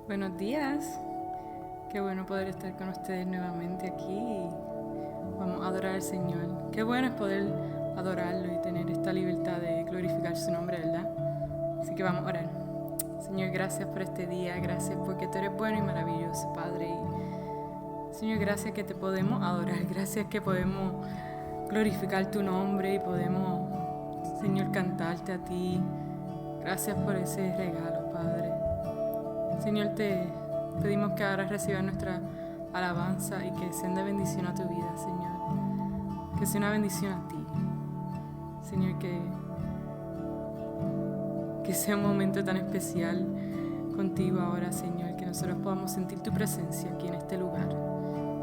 Buenos días, qué bueno poder estar con ustedes nuevamente aquí y vamos a adorar al Señor. Qué bueno es poder adorarlo y tener esta libertad de glorificar su nombre, ¿verdad? Así que vamos a orar. Señor, gracias por este día, gracias porque tú eres bueno y maravilloso, Padre. Y, Señor, gracias que te podemos adorar, gracias que podemos glorificar tu nombre y podemos, Señor, cantarte a ti. Gracias por ese regalo, Padre. Señor, te pedimos que ahora recibas nuestra alabanza y que sea de bendición a tu vida, Señor. Que sea una bendición a ti. Señor, que sea un momento tan especial contigo ahora, Señor, que nosotros podamos sentir tu presencia aquí en este lugar.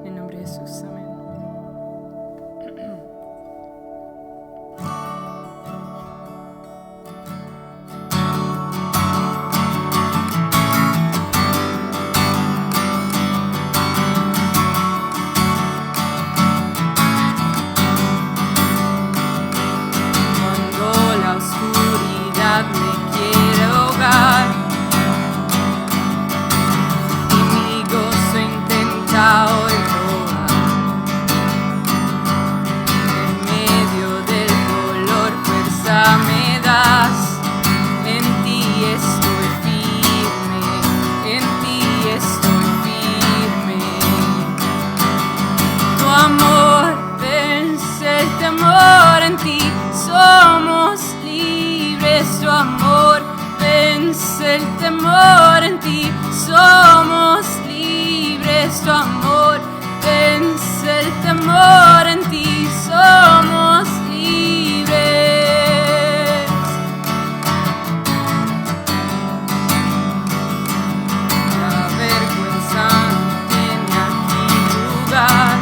En el nombre de Jesús, amén. El temor en ti, somos libres, tu amor vence el temor en ti, somos libres. La vergüenza no tiene aquí lugar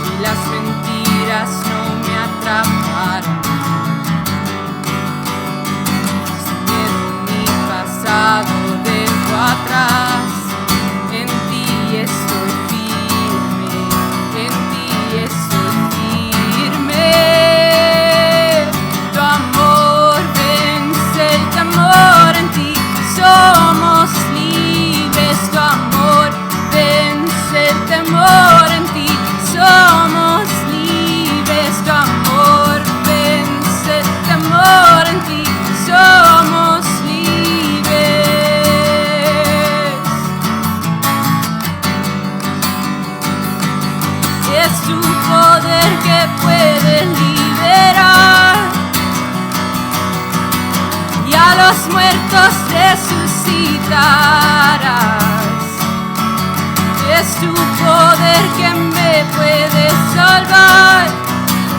y las mentiras no me atraparán. Dejo atrás, en ti estoy firme, en ti estoy firme. Tu amor vence el temor en ti, somos libres. Tu amor vence el temor en ti, somos libres. Tu amor vence el temor en ti, somos es tu poder que puede liberar y a los muertos resucitarás. Es tu poder que me puede salvar.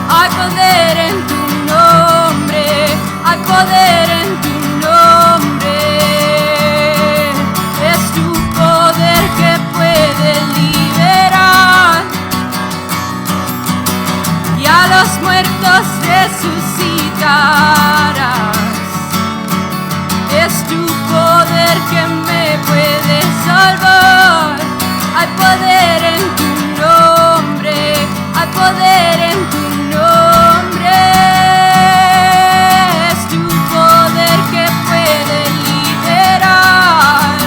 Hay poder en tu nombre, hay poder en tu nombre. Es tu poder que puede liberar y a los muertos resucitarás. Es tu poder que me puede salvar. Hay poder en tu nombre, hay poder en tu nombre. Es tu poder que puede liberar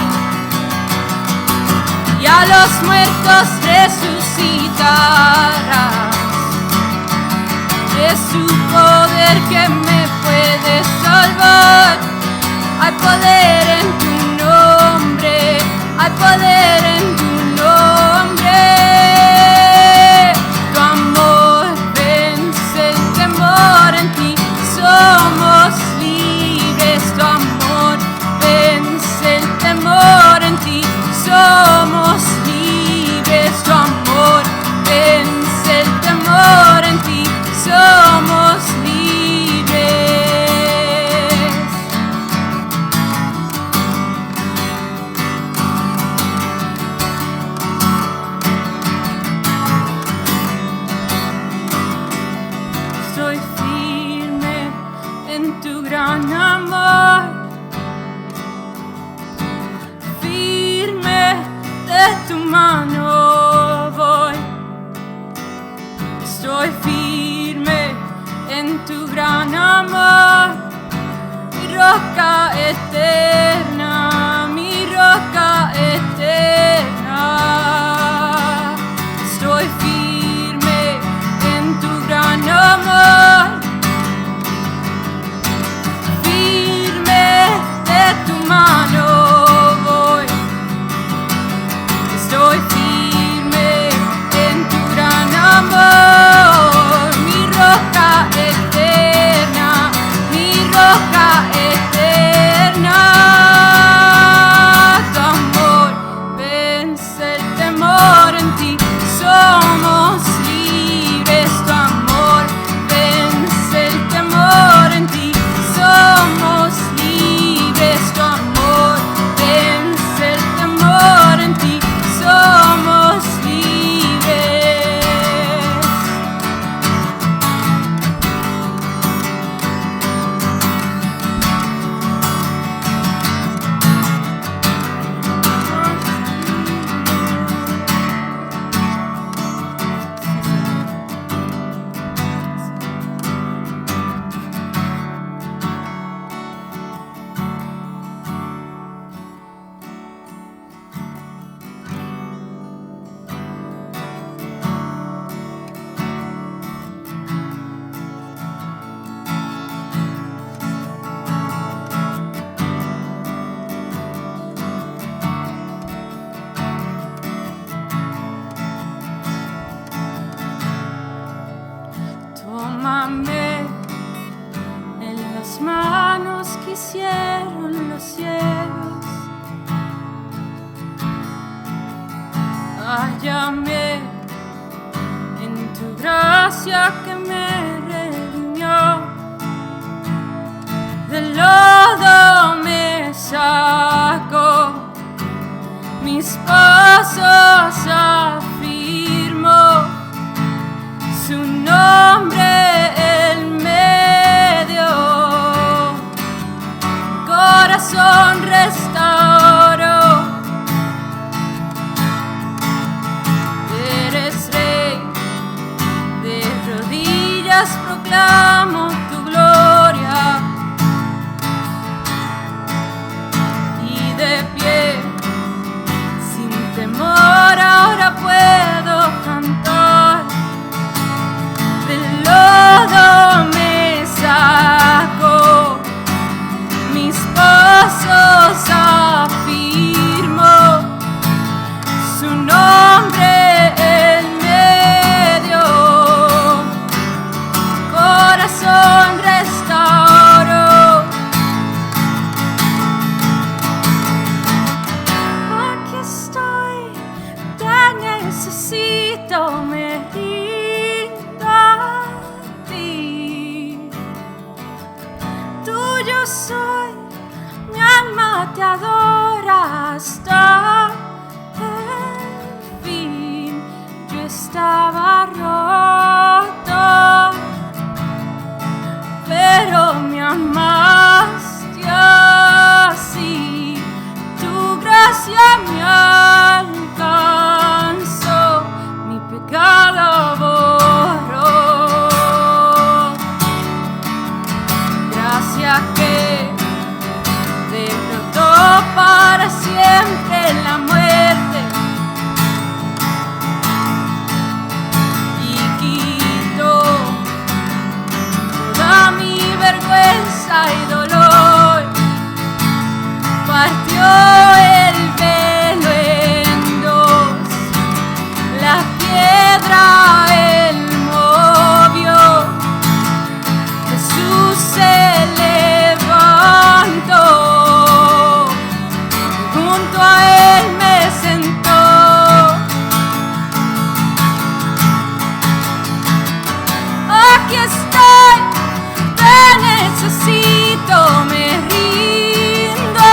y a los muertos resucitarás. Es tu poder que me puede salvar. Hay poder en tu nombre, hay poder en tu nombre. Tu amor vence el temor en ti, somos libres. Tu amor vence el temor en ti, somos libres. Tu amor vence gracia que me redimió, del lodo me sacó, mis pasos afirmó, su nombre Él me dio, corazón restauró. Eres Rey, de rodillas proclamo tu gloria, y de pie, sin temor ahora puedo cantar. Del lodo me sacó, mis pasos afirmó, su nombre Él me dio, corazón restauró. Aquí estoy, te necesito, me rindo a ti. Tuyo soy, mi alma te adora hasta el fin. Yo estaba roto, pero me amaste así. Tu gracia me alcanzó, mi pecado borró. Gracia que derrotó para siempre la muerte y quitó toda mi vergüenza y dolor. Partió el velo en dos, la piedra Él movió, Jesús se levantó, junto a Él me sentó. Aquí estoy, te necesito, me rindo a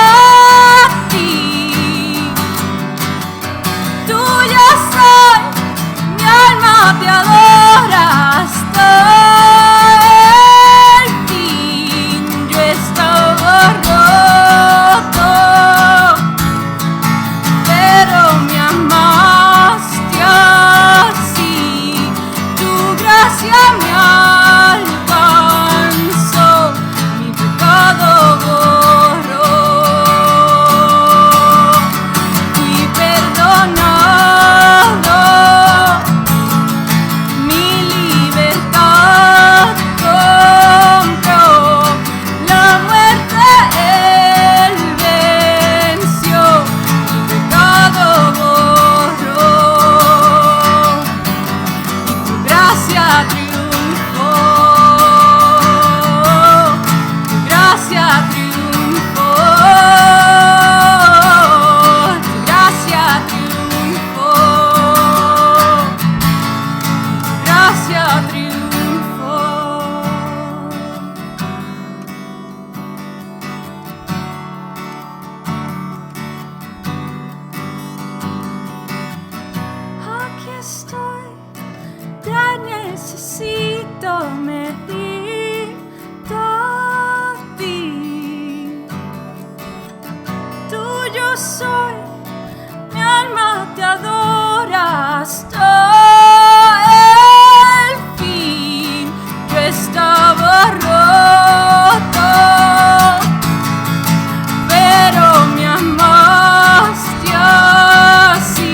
ti. Tuya soy, mi alma te adora hasta el fin. Yo estaba roto, pero me amaste así. Tu gracia me alcanzó, mi pecado borró. Fui perdonado, mi libertad compró, la muerte Él venció, mi pecado borró, y tu gracia triunfó, tu gracia triunfó, tu gracia triunfó, tu gracia triunfó. Aquí estoy, te necesito, me rindo a ti. Tuyo soy, mi alma te adora hasta el fin. Yo estaba roto, pero me amaste así.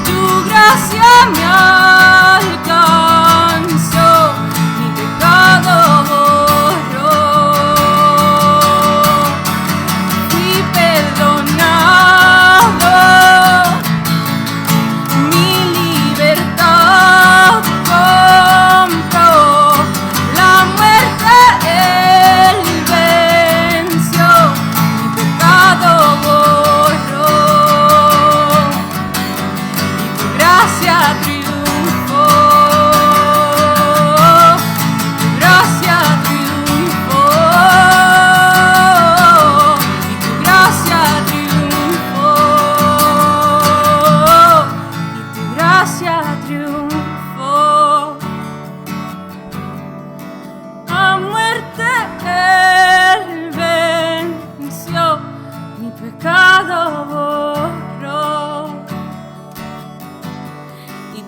Tu gracia me alcanzó, mi pecado borró. Fui perdonado, mi libertad compró, la muerte Él venció, mi pecado borró, y tu gracia triunfó.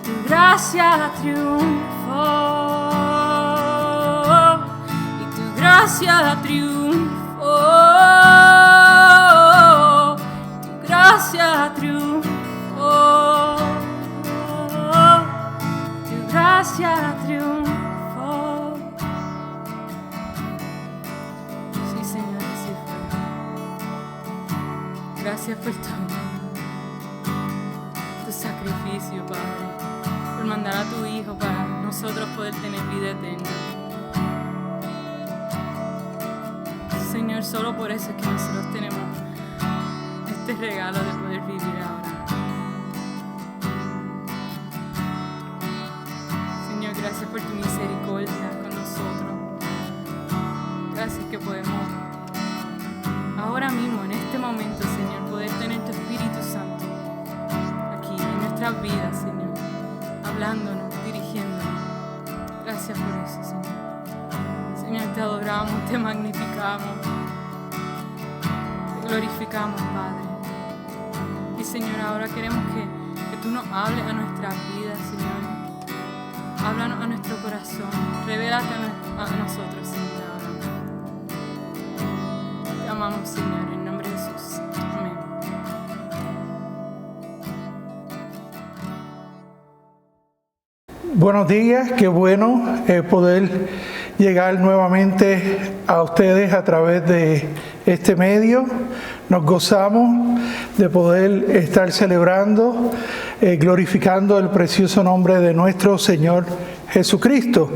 tu gracia triunfó, y tu gracia triunfó, tu gracia triunfó, tu gracia triunfó. Sí, Señor, así fue. Gracias por tu sacrificio, Padre, por mandar a tu Hijo para nosotros poder tener vida eterna. Señor, solo por eso es que nosotros tenemos este regalo de poder vivir ahora. Señor, gracias por tu misericordia con nosotros. Gracias que podemos ahora mismo, en este momento, Señor, poder tener tu Espíritu Santo aquí en nuestras vidas, Señor, hablándonos, dirigiéndonos. Gracias por eso, Señor. Señor, te adoramos, te magnificamos, te glorificamos, Padre. Y Señor, ahora queremos que tú nos hables a nuestras vidas, Señor. Háblanos a nuestro corazón, revélate a nosotros, Señor. Te amamos, Señor, en nombre de Jesús. Amén. Buenos días, qué bueno poder llegar nuevamente a ustedes a través de este medio. Nos gozamos de poder estar celebrando, glorificando el precioso nombre de nuestro Señor Jesucristo.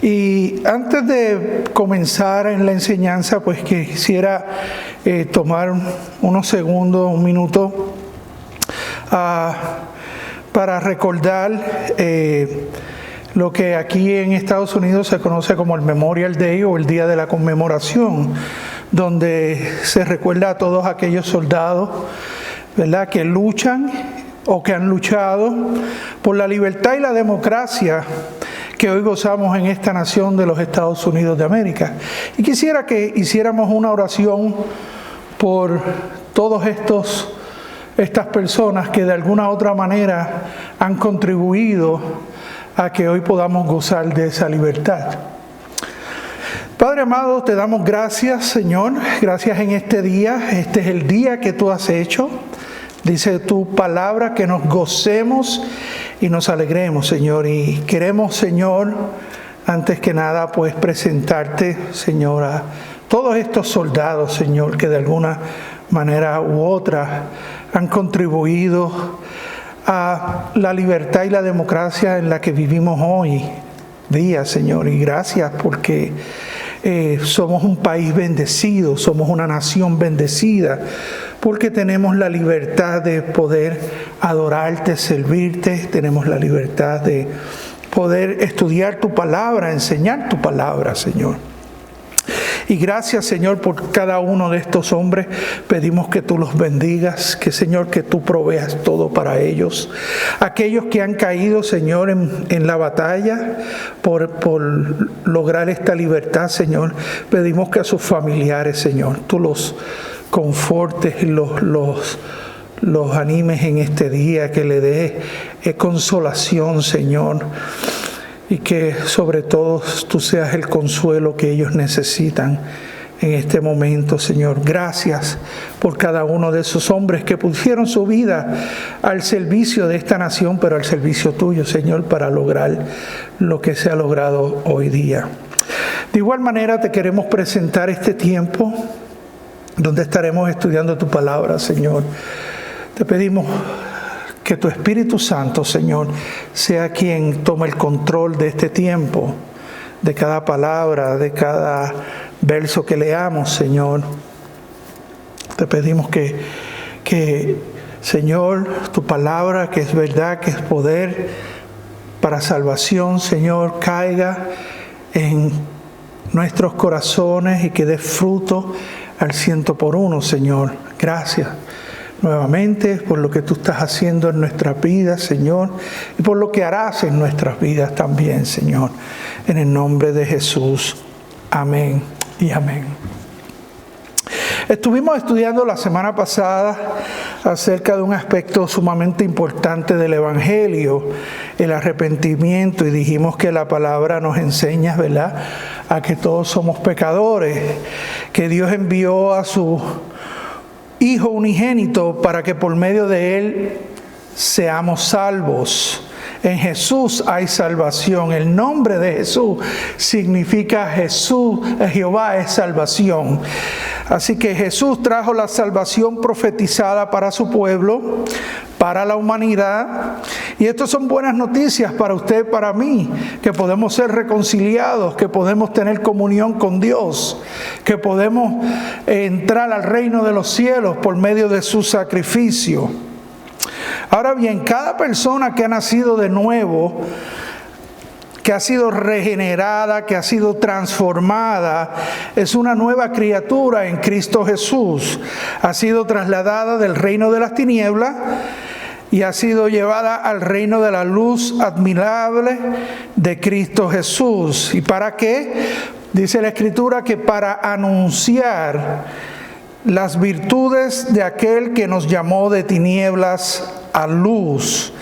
Y antes de comenzar en la enseñanza, pues quisiera tomar unos segundos, un minuto, para recordar lo que aquí en Estados Unidos se conoce como el Memorial Day o el Día de la Conmemoración, donde se recuerda a todos aquellos soldados, ¿verdad?, que luchan o que han luchado por la libertad y la democracia que hoy gozamos en esta nación de los Estados Unidos de América. Y quisiera que hiciéramos una oración por todos estas personas que de alguna u otra manera han contribuido a que hoy podamos gozar de esa libertad. Padre amado, te damos gracias, Señor, gracias en este día. Este es el día que tú has hecho. Dice tu palabra que nos gocemos y nos alegremos, Señor. Y queremos, Señor, antes que nada, pues presentarte, Señor, a todos estos soldados, Señor, que de alguna manera u otra han contribuido a la libertad y la democracia en la que vivimos hoy día, Señor. Y gracias porque somos un país bendecido, somos una nación bendecida, porque tenemos la libertad de poder adorarte, servirte, tenemos la libertad de poder estudiar tu palabra, enseñar tu palabra, Señor. Y gracias, Señor, por cada uno de estos hombres. Pedimos que tú los bendigas, que, Señor, que tú proveas todo para ellos. Aquellos que han caído, Señor, en la batalla por lograr esta libertad, Señor, pedimos que a sus familiares, Señor, tú los confortes y los animes en este día, que le des consolación, Señor. Y que sobre todo tú seas el consuelo que ellos necesitan en este momento, Señor. Gracias por cada uno de esos hombres que pusieron su vida al servicio de esta nación, pero al servicio tuyo, Señor, para lograr lo que se ha logrado hoy día. De igual manera te queremos presentar este tiempo donde estaremos estudiando tu palabra, Señor. Te pedimos que tu Espíritu Santo, Señor, sea quien tome el control de este tiempo, de cada palabra, de cada verso que leamos, Señor. Te pedimos que, Señor, tu palabra, que es verdad, que es poder para salvación, Señor, caiga en nuestros corazones y que dé fruto al 100%, Señor. Gracias nuevamente por lo que tú estás haciendo en nuestras vidas, Señor, y por lo que harás en nuestras vidas también, Señor. En el nombre de Jesús. Amén y amén. Estuvimos estudiando la semana pasada acerca de un aspecto sumamente importante del Evangelio, el arrepentimiento, y dijimos que la palabra nos enseña, ¿verdad?, a que todos somos pecadores, que Dios envió a su Hijo unigénito para que por medio de Él seamos salvos. En Jesús hay salvación. El nombre de Jesús significa Jehová es salvación. Así que Jesús trajo la salvación profetizada para su pueblo, para la humanidad. Y estas son buenas noticias para usted y para mí, que podemos ser reconciliados, que podemos tener comunión con Dios, que podemos entrar al reino de los cielos por medio de su sacrificio. Ahora bien, cada persona que ha nacido de nuevo, que ha sido regenerada, que ha sido transformada, es una nueva criatura en Cristo Jesús. Ha sido trasladada del reino de las tinieblas y ha sido llevada al reino de la luz admirable de Cristo Jesús. ¿Y para qué? Dice la Escritura que para anunciar las virtudes de aquel que nos llamó de tinieblas a luz.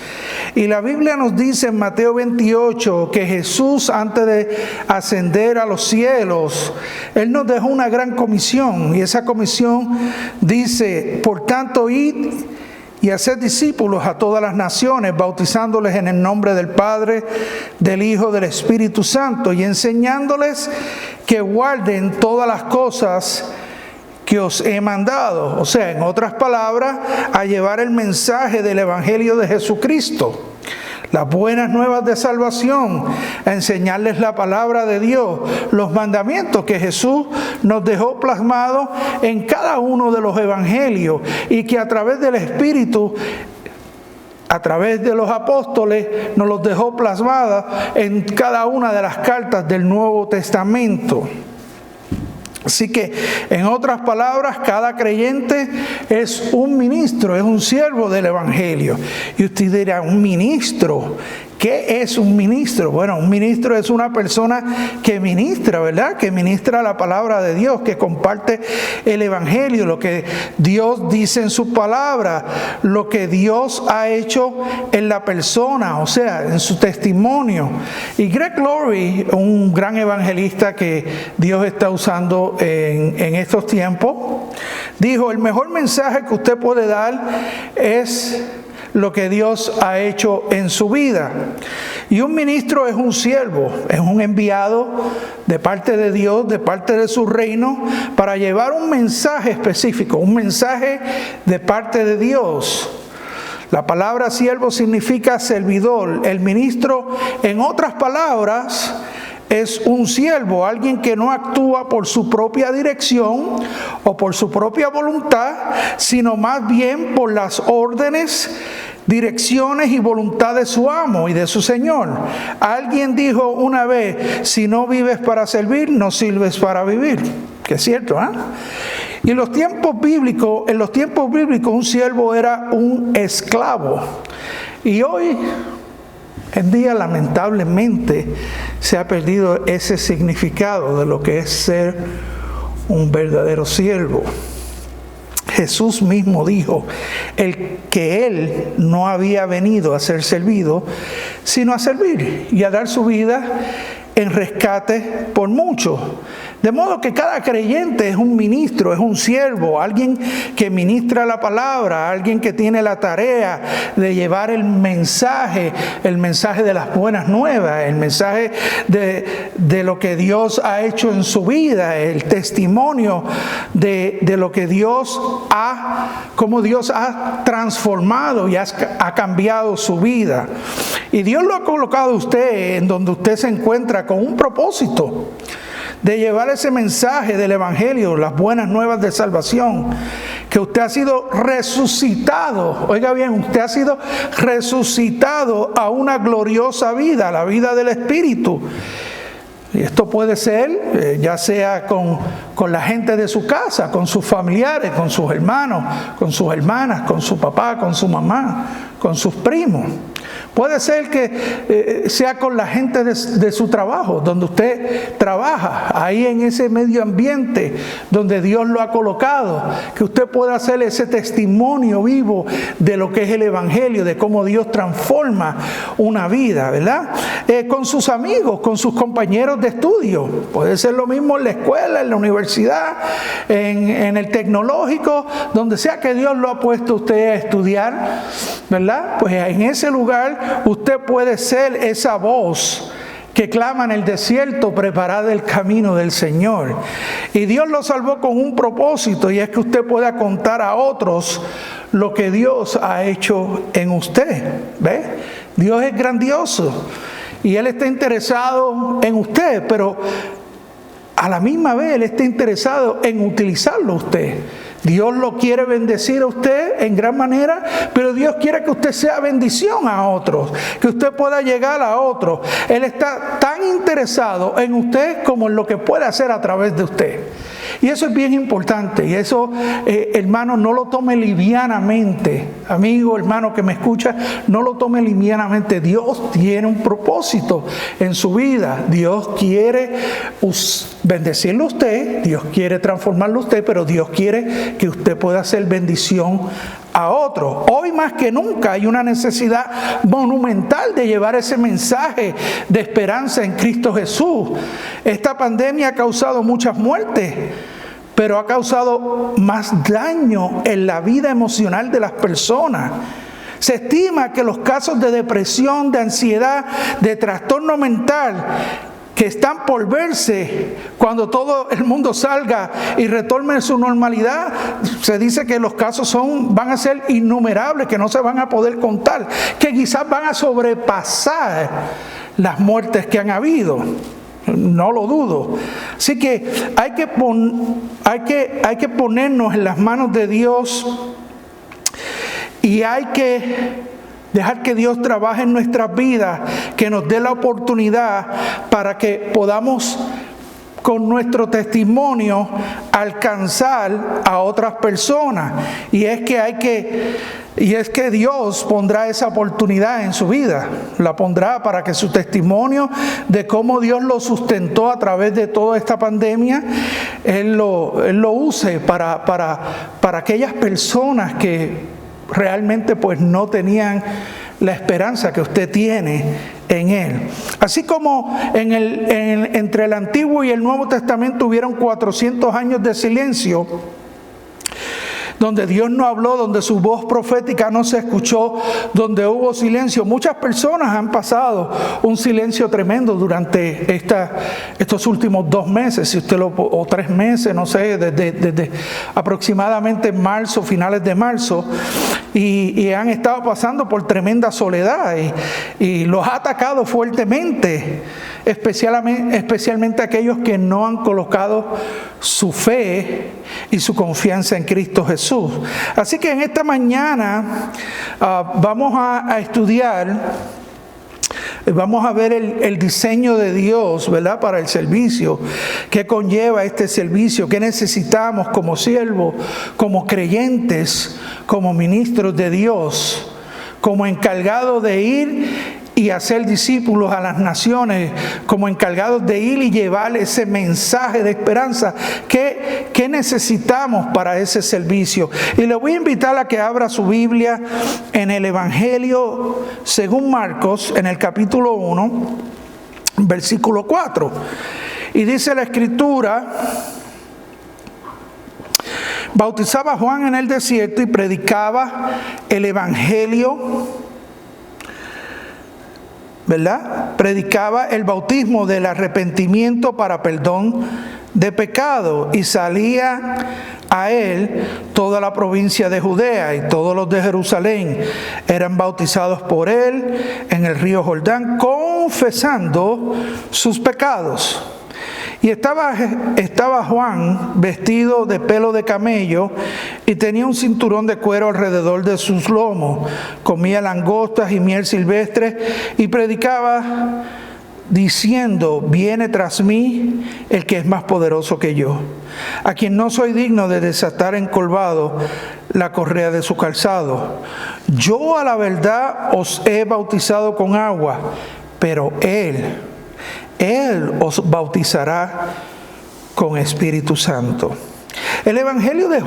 Y la Biblia nos dice en Mateo 28 que Jesús, antes de ascender a los cielos, Él nos dejó una gran comisión. Y esa comisión dice: por tanto, id y haced discípulos a todas las naciones, bautizándoles en el nombre del Padre, del Hijo, del Espíritu Santo, y enseñándoles que guarden todas las cosas que os he mandado. O sea, en otras palabras, a llevar el mensaje del Evangelio de Jesucristo, las buenas nuevas de salvación, a enseñarles la palabra de Dios, los mandamientos que Jesús nos dejó plasmados en cada uno de los evangelios, y que a través del Espíritu, a través de los apóstoles, nos los dejó plasmadas en cada una de las cartas del Nuevo Testamento. Así que, en otras palabras, cada creyente es un ministro, es un siervo del Evangelio. Y usted dirá: ¿un ministro? ¿Qué es un ministro? Bueno, un ministro es una persona que ministra, ¿verdad? Que ministra la palabra de Dios, que comparte el Evangelio, lo que Dios dice en su palabra, lo que Dios ha hecho en la persona, o sea, en su testimonio. Y Greg Laurie, un gran evangelista que Dios está usando en estos tiempos, dijo: el mejor mensaje que usted puede dar es lo que Dios ha hecho en su vida. Y un ministro es un siervo, es un enviado de parte de Dios, de parte de su reino, para llevar un mensaje específico, un mensaje de parte de Dios. La palabra siervo significa servidor. El ministro, en otras palabras, es un siervo, alguien que no actúa por su propia dirección o por su propia voluntad, sino más bien por las órdenes, direcciones y voluntad de su amo y de su Señor. Alguien dijo una vez: si no vives para servir, no sirves para vivir. Que es cierto, ¿eh? Y en los tiempos bíblicos, un siervo era un esclavo. Y hoy en día, lamentablemente, se ha perdido ese significado de lo que es ser un verdadero siervo. Jesús mismo dijo que Él no había venido a ser servido, sino a servir y a dar su vida en rescate por muchos. De modo que cada creyente es un ministro, es un siervo, alguien que ministra la palabra, alguien que tiene la tarea de llevar el mensaje de las buenas nuevas, el mensaje de lo que Dios ha hecho en su vida, el testimonio de lo que cómo Dios ha transformado y ha cambiado su vida. Y Dios lo ha colocado a usted en donde usted se encuentra con un propósito de llevar ese mensaje del Evangelio, las buenas nuevas de salvación, que usted ha sido resucitado. Oiga bien, usted ha sido resucitado a una gloriosa vida, la vida del Espíritu. Y esto puede ser, ya sea con la gente de su casa, con sus familiares, con sus hermanos, con sus hermanas, con su papá, con su mamá, con sus primos. Puede ser que sea con la gente de su trabajo, donde usted trabaja, ahí en ese medio ambiente donde Dios lo ha colocado, que usted pueda hacer ese testimonio vivo de lo que es el Evangelio, de cómo Dios transforma una vida, ¿verdad? Con sus amigos, con sus compañeros de estudio. Puede ser lo mismo en la escuela, en la universidad, en el tecnológico, donde sea que Dios lo ha puesto a usted a estudiar, ¿verdad? Pues en ese lugar usted puede ser esa voz que clama en el desierto: preparad el camino del Señor. Y Dios lo salvó con un propósito, y es que usted pueda contar a otros lo que Dios ha hecho en usted. ¿Ve? Dios es grandioso y Él está interesado en usted, pero a la misma vez Él está interesado en utilizarlo a usted. Dios lo quiere bendecir a usted en gran manera, pero Dios quiere que usted sea bendición a otros, que usted pueda llegar a otros. Él está tan interesado en usted como en lo que puede hacer a través de usted. Y eso es bien importante, y eso, hermano, no lo tome livianamente. Amigo, hermano que me escucha, no lo tome livianamente. Dios tiene un propósito en su vida. Dios quiere bendecirlo a usted, Dios quiere transformarlo a usted, pero Dios quiere que usted pueda hacer bendición a otros. Hoy más que nunca hay una necesidad monumental de llevar ese mensaje de esperanza en Cristo Jesús. Esta pandemia ha causado muchas muertes, pero ha causado más daño en la vida emocional de las personas. Se estima que los casos de depresión, de ansiedad, de trastorno mental, que están por verse cuando todo el mundo salga y retorne a su normalidad, se dice que los casos van a ser innumerables, que no se van a poder contar, que quizás van a sobrepasar las muertes que han habido. No lo dudo. Así que hay que ponernos en las manos de Dios, y hay que dejar que Dios trabaje en nuestras vidas, que nos dé la oportunidad para que podamos, con nuestro testimonio, alcanzar a otras personas. Y es que Dios pondrá esa oportunidad en su vida. La pondrá para que su testimonio de cómo Dios lo sustentó a través de toda esta pandemia, Él lo use para aquellas personas que realmente pues no tenían la esperanza que usted tiene en Él. Así como entre el Antiguo y el Nuevo Testamento hubieron 400 años de silencio, donde Dios no habló, donde su voz profética no se escuchó, donde hubo silencio. Muchas personas han pasado un silencio tremendo durante estos últimos 2 meses, o 3 meses, no sé, desde aproximadamente marzo, finales de marzo, y han estado pasando por tremenda soledad, y los ha atacado fuertemente, especialmente aquellos que no han colocado su fe y su confianza en Cristo Jesús. Así que en esta mañana vamos a estudiar, vamos a ver el diseño de Dios, ¿verdad?, para el servicio. ¿Qué conlleva este servicio? ¿Qué necesitamos como siervos, como creyentes, como ministros de Dios, como encargados de ir y hacer discípulos a las naciones, como encargados de ir y llevar ese mensaje de esperanza? ¿Qué necesitamos para ese servicio? Y le voy a invitar a que abra su Biblia en el Evangelio según Marcos, en el capítulo 1, versículo 4. Y dice la Escritura: bautizaba Juan en el desierto y predicaba el Evangelio, ¿verdad? Predicaba el bautismo del arrepentimiento para perdón de pecado, y salía a él toda la provincia de Judea, y todos los de Jerusalén eran bautizados por él en el río Jordán, confesando sus pecados. Y estaba Juan vestido de pelo de camello y tenía un cinturón de cuero alrededor de sus lomos. Comía langostas y miel silvestre y predicaba diciendo: viene tras mí el que es más poderoso que yo, a quien no soy digno de desatar encolvado la correa de su calzado. Yo a la verdad os he bautizado con agua, pero Él os bautizará con Espíritu Santo. El Evangelio de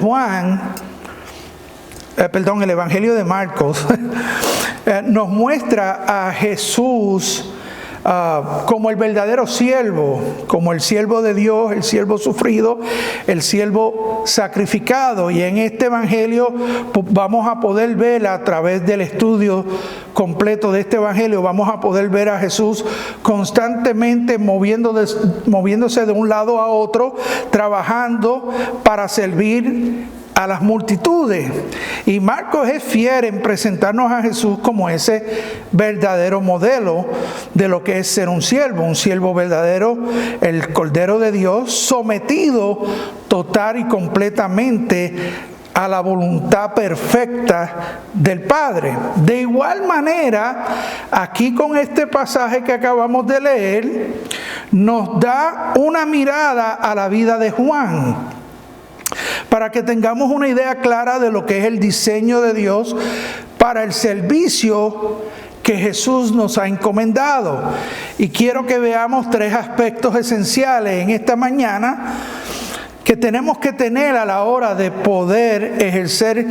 el Evangelio de Marcos nos muestra a Jesús como el verdadero siervo, como el siervo de Dios, el siervo sufrido, el siervo sacrificado. Y en este Evangelio vamos a poder ver, a través del estudio completo de este Evangelio, vamos a poder ver a Jesús constantemente moviéndose de un lado a otro, trabajando para servir a las multitudes. Y Marcos es fiel en presentarnos a Jesús como ese verdadero modelo de lo que es ser un siervo verdadero, el Cordero de Dios, sometido total y completamente a la voluntad perfecta del Padre. De igual manera, aquí con este pasaje que acabamos de leer, nos da una mirada a la vida de Juan, para que tengamos una idea clara de lo que es el diseño de Dios para el servicio que Jesús nos ha encomendado. Y quiero que veamos 3 aspectos esenciales en esta mañana que tenemos que tener a la hora de poder ejercer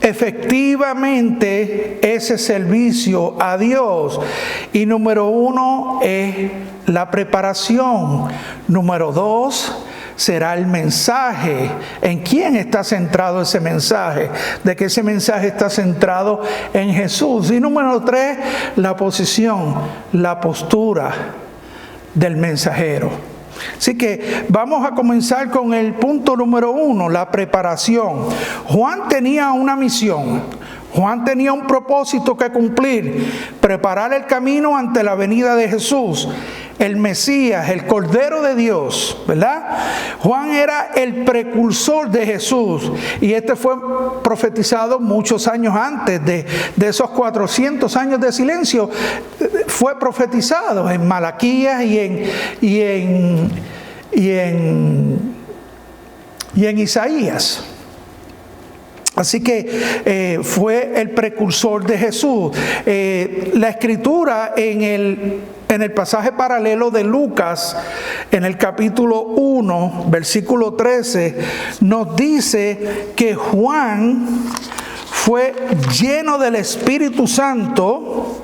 efectivamente ese servicio a Dios. Y número 1 es la preparación. Número 2 será el mensaje. ¿En quién está centrado ese mensaje? De que ese mensaje está centrado en Jesús. Y número 3, la posición, la postura del mensajero. Así que vamos a comenzar con el punto número 1, la preparación. Juan tenía una misión. Juan tenía un propósito que cumplir: preparar el camino ante la venida de Jesús, el Mesías, el Cordero de Dios, ¿verdad? Juan era el precursor de Jesús, y este fue profetizado muchos años antes de esos 400 años de silencio. Fue profetizado en Malaquías y en Isaías. Así que fue el precursor de Jesús. La Escritura en el pasaje paralelo de Lucas, en el capítulo 1, versículo 13, nos dice que Juan fue lleno del Espíritu Santo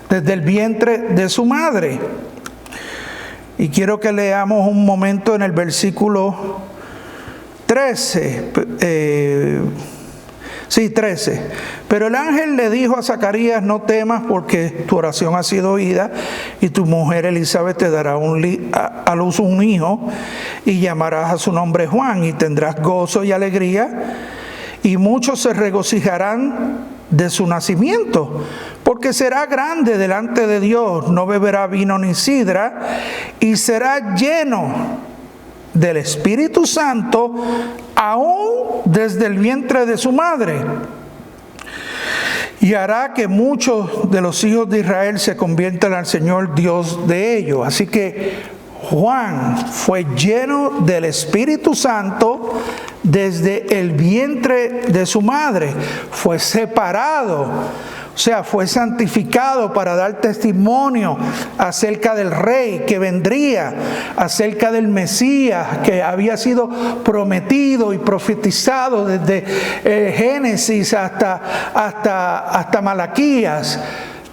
desde el vientre de su madre. Y quiero que leamos un momento en el versículo 13. 13. Pero el ángel le dijo a Zacarías: no temas, porque tu oración ha sido oída, y tu mujer Elizabeth te dará a luz un hijo, y llamarás a su nombre Juan, y tendrás gozo y alegría, y muchos se regocijarán de su nacimiento, porque será grande delante de Dios, no beberá vino ni sidra, y será lleno del Espíritu Santo aún desde el vientre de su madre, y hará que muchos de los hijos de Israel se conviertan al Señor Dios de ellos. Así que Juan fue lleno del Espíritu Santo desde el vientre de su madre. Fue separado, o sea, fue santificado para dar testimonio acerca del Rey que vendría, acerca del Mesías que había sido prometido y profetizado desde Génesis hasta Malaquías.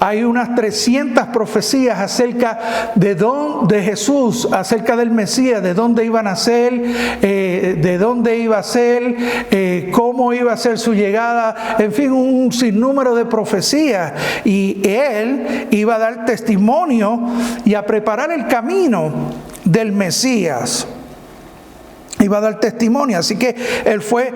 Hay unas 300 profecías acerca de Jesús, acerca del Mesías, de dónde iba a nacer, de dónde iba a ser, cómo iba a ser su llegada, en fin, un sinnúmero de profecías. Y él iba a dar testimonio y a preparar el camino del Mesías. Iba a dar testimonio, así que él fue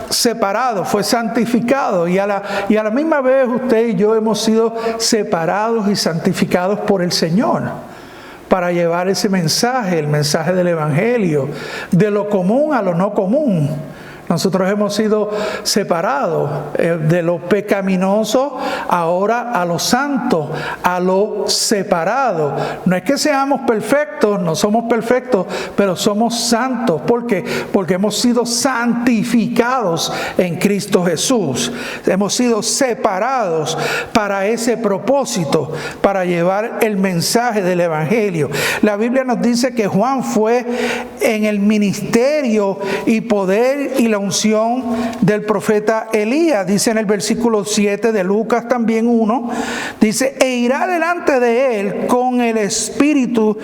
separado, fue santificado, y a la misma vez usted y yo hemos sido separados y santificados por el Señor para llevar ese mensaje, el mensaje del Evangelio, de lo común a lo no común. Nosotros hemos sido separados de lo pecaminoso ahora a lo santo, a lo separado. No es que seamos perfectos, no somos perfectos, pero somos santos. ¿Por qué? Porque hemos sido santificados en Cristo Jesús. Hemos sido separados para ese propósito, para llevar el mensaje del Evangelio. La Biblia nos dice que Juan fue en el ministerio y poder y la unción del profeta Elías. Dice en el versículo 7 de Lucas también 1, dice: e irá delante de él con el espíritu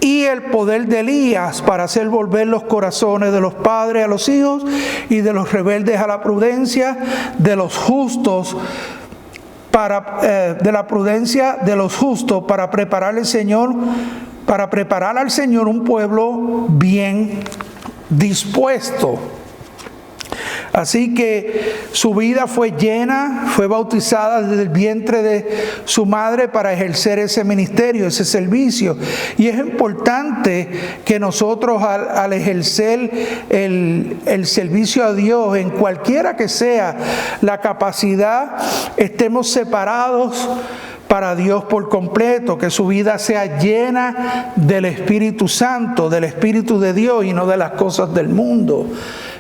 y el poder de Elías para hacer volver los corazones de los padres a los hijos y de los rebeldes a la prudencia, de los justos de la prudencia de los justos, para preparar al Señor un pueblo bien dispuesto. Así que su vida fue llena, fue bautizada desde el vientre de su madre para ejercer ese ministerio, ese servicio. Y es importante que nosotros al ejercer el servicio a Dios, en cualquiera que sea la capacidad, estemos separados para Dios por completo, que su vida sea llena del Espíritu Santo, del Espíritu de Dios y no de las cosas del mundo.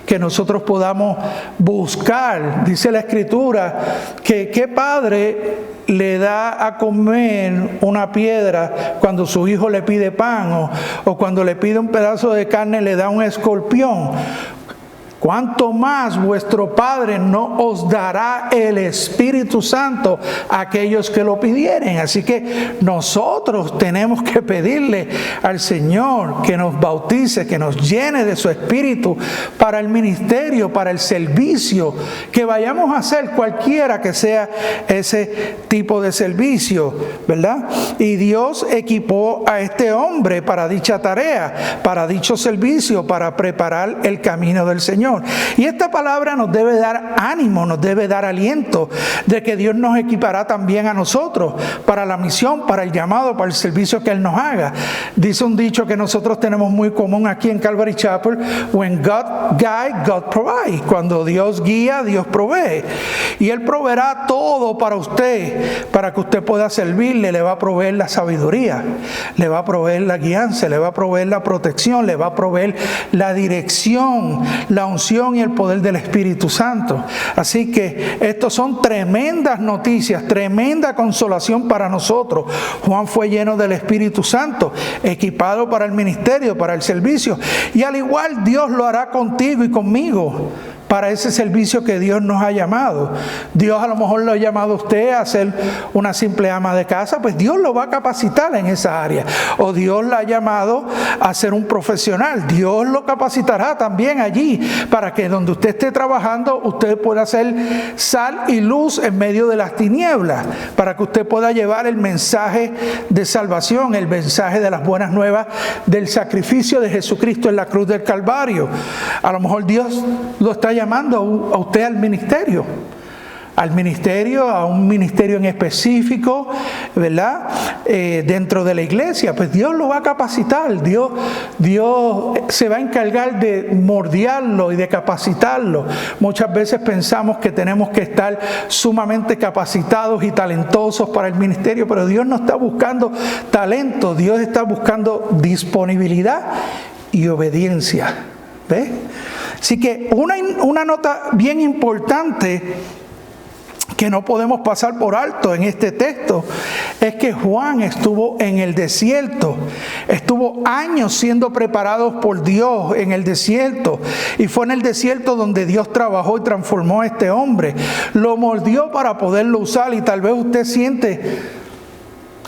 Que nosotros podamos buscar, dice la Escritura, que qué padre le da a comer una piedra cuando su hijo le pide pan, o cuando le pide un pedazo de carne le da un escorpión. ¿Cuánto más vuestro Padre no os dará el Espíritu Santo a aquellos que lo pidieren? Así que nosotros tenemos que pedirle al Señor que nos bautice, que nos llene de su Espíritu para el ministerio, para el servicio, que vayamos a hacer cualquiera que sea ese tipo de servicio, ¿verdad? Y Dios equipó a este hombre para dicha tarea, para dicho servicio, para preparar el camino del Señor. Y esta palabra nos debe dar ánimo, nos debe dar aliento de que Dios nos equipará también a nosotros para la misión, para el llamado, para el servicio que Él nos haga. Dice un dicho que nosotros tenemos muy común aquí en Calvary Chapel: when God guides, God provides. Cuando Dios guía, Dios provee. Y Él proveerá todo para usted, para que usted pueda servirle. Le va a proveer la sabiduría, le va a proveer la guianza, le va a proveer la protección, le va a proveer la dirección, la unción y el poder del Espíritu Santo. Así que estos son tremendas noticias, tremenda consolación para nosotros. Juan fue lleno del Espíritu Santo, equipado para el ministerio, para el servicio, y al igual Dios lo hará contigo y conmigo para ese servicio que Dios nos ha llamado. Dios a lo mejor lo ha llamado a usted a ser una simple ama de casa, pues Dios lo va a capacitar en esa área. O Dios la ha llamado a ser un profesional, Dios lo capacitará también allí, para que donde usted esté trabajando, usted pueda ser sal y luz en medio de las tinieblas, para que usted pueda llevar el mensaje de salvación, el mensaje de las buenas nuevas del sacrificio de Jesucristo en la cruz del Calvario. A lo mejor Dios lo está llamando a usted al ministerio, a un ministerio en específico, ¿verdad? Dentro de la iglesia, pues Dios lo va a capacitar, Dios se va a encargar de moldearlo y de capacitarlo. Muchas veces pensamos que tenemos que estar sumamente capacitados y talentosos para el ministerio, pero Dios no está buscando talento, Dios está buscando disponibilidad y obediencia. ¿Ves? Así que una nota bien importante que no podemos pasar por alto en este texto es que Juan estuvo en el desierto, estuvo años siendo preparado por Dios en el desierto, y fue en el desierto donde Dios trabajó y transformó a este hombre, lo moldeó para poderlo usar. Y tal vez usted siente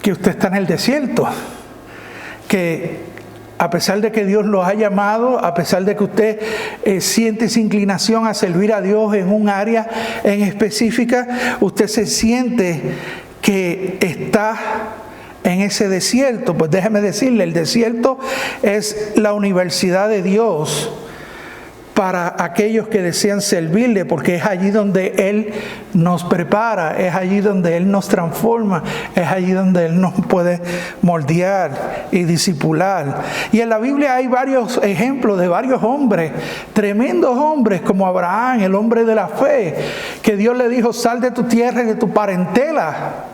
que usted está en el desierto, que a pesar de que Dios los ha llamado, a pesar de que usted siente esa inclinación a servir a Dios en un área en específica, usted se siente que está en ese desierto. Pues déjeme decirle, el desierto es la universidad de Dios para aquellos que desean servirle, porque es allí donde Él nos prepara, es allí donde Él nos transforma, es allí donde Él nos puede moldear y discipular. Y en la Biblia hay varios ejemplos de varios hombres, tremendos hombres como Abraham, el hombre de la fe, que Dios le dijo: sal de tu tierra y de tu parentela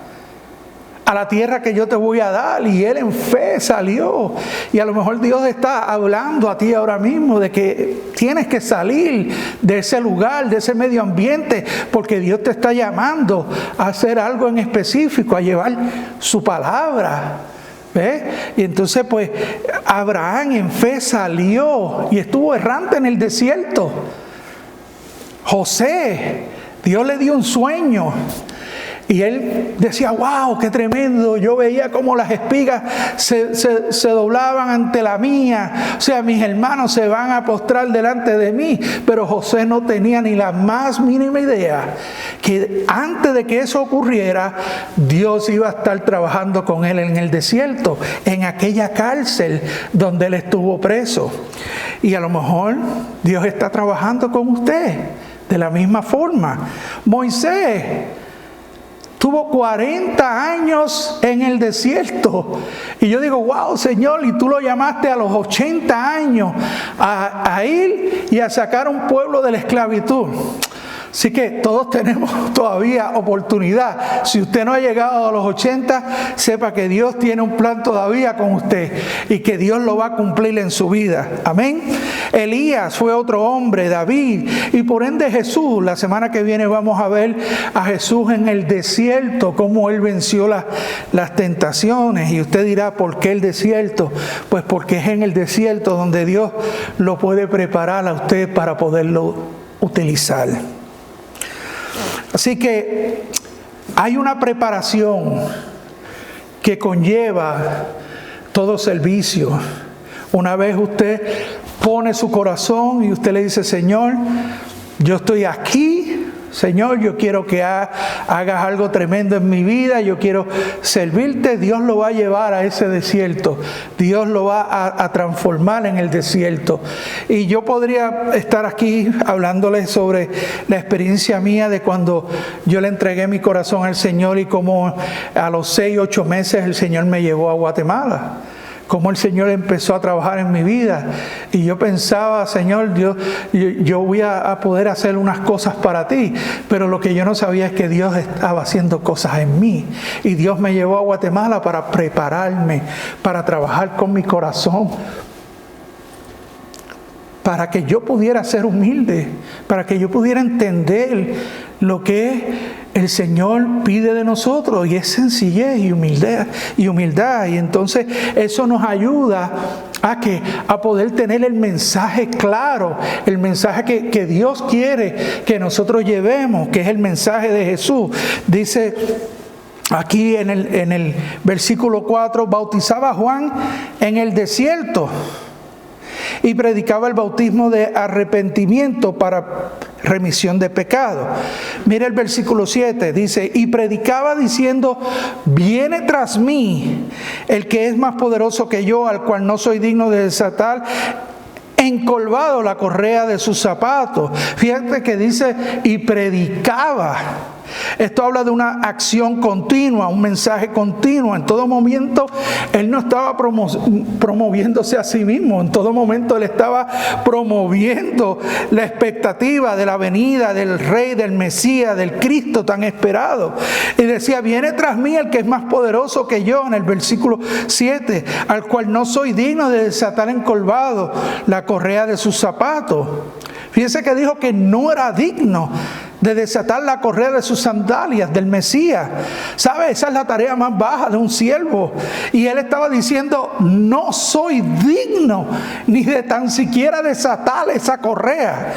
a la tierra que yo te voy a dar, y él en fe salió. Y a lo mejor Dios está hablando a ti ahora mismo de que tienes que salir de ese lugar, de ese medio ambiente, porque Dios te está llamando a hacer algo en específico, a llevar su palabra. ¿Ves? Y entonces pues Abraham en fe salió y estuvo errante en el desierto. José, Dios le dio un sueño y él decía: wow, qué tremendo. Yo veía cómo las espigas se doblaban ante la mía. O sea, mis hermanos se van a postrar delante de mí. Pero José no tenía ni la más mínima idea que antes de que eso ocurriera, Dios iba a estar trabajando con él en el desierto, en aquella cárcel donde él estuvo preso. Y a lo mejor Dios está trabajando con usted de la misma forma. Moisés tuvo 40 años en el desierto. Y yo digo: wow, Señor, y tú lo llamaste a los 80 años a ir y a sacar un pueblo de la esclavitud. Así que todos tenemos todavía oportunidad. Si usted no ha llegado a los 80, sepa que Dios tiene un plan todavía con usted y que Dios lo va a cumplir en su vida. Amén. Elías fue otro hombre, David, y por ende Jesús. La semana que viene vamos a ver a Jesús en el desierto, cómo Él venció las tentaciones. Y usted dirá: ¿por qué el desierto? Pues porque es en el desierto donde Dios lo puede preparar a usted para poderlo utilizar. Así que hay una preparación que conlleva todo servicio. Una vez usted pone su corazón y usted le dice: Señor, yo estoy aquí. Señor, yo quiero que hagas algo tremendo en mi vida, yo quiero servirte. Dios lo va a llevar a ese desierto, Dios lo va a transformar en el desierto. Y yo podría estar aquí hablándoles sobre la experiencia mía de cuando yo le entregué mi corazón al Señor y cómo a los 6, 8 meses el Señor me llevó a Guatemala. Cómo el Señor empezó a trabajar en mi vida. Y yo pensaba: Señor, yo voy a poder hacer unas cosas para ti. Pero lo que yo no sabía es que Dios estaba haciendo cosas en mí. Y Dios me llevó a Guatemala para prepararme, para trabajar con mi corazón, para que yo pudiera ser humilde, para que yo pudiera entender lo que el Señor pide de nosotros, y es sencillez y humildad. Y entonces eso nos ayuda a poder tener el mensaje claro, el mensaje que Dios quiere que nosotros llevemos, que es el mensaje de Jesús. Dice aquí en el versículo 4: bautizaba a Juan en el desierto y predicaba el bautismo de arrepentimiento para remisión de pecado. Mira el versículo 7, dice: y predicaba diciendo: viene tras mí el que es más poderoso que yo, al cual no soy digno de desatar encolvado la correa de sus zapatos. Fíjate que dice: y predicaba. Esto habla de una acción continua, un mensaje continuo. En todo momento Él no estaba promoviéndose a sí mismo. En todo momento Él estaba promoviendo la expectativa de la venida del Rey, del Mesías, del Cristo tan esperado. Y decía: viene tras mí el que es más poderoso que yo, en el versículo 7, al cual no soy digno de desatar encolvado la correa de sus zapatos. Fíjense que dijo que no era digno de desatar la correa de sus sandalias, del Mesías. ¿Sabe? Esa es la tarea más baja de un siervo. Y él estaba diciendo: no soy digno ni de tan siquiera desatar esa correa.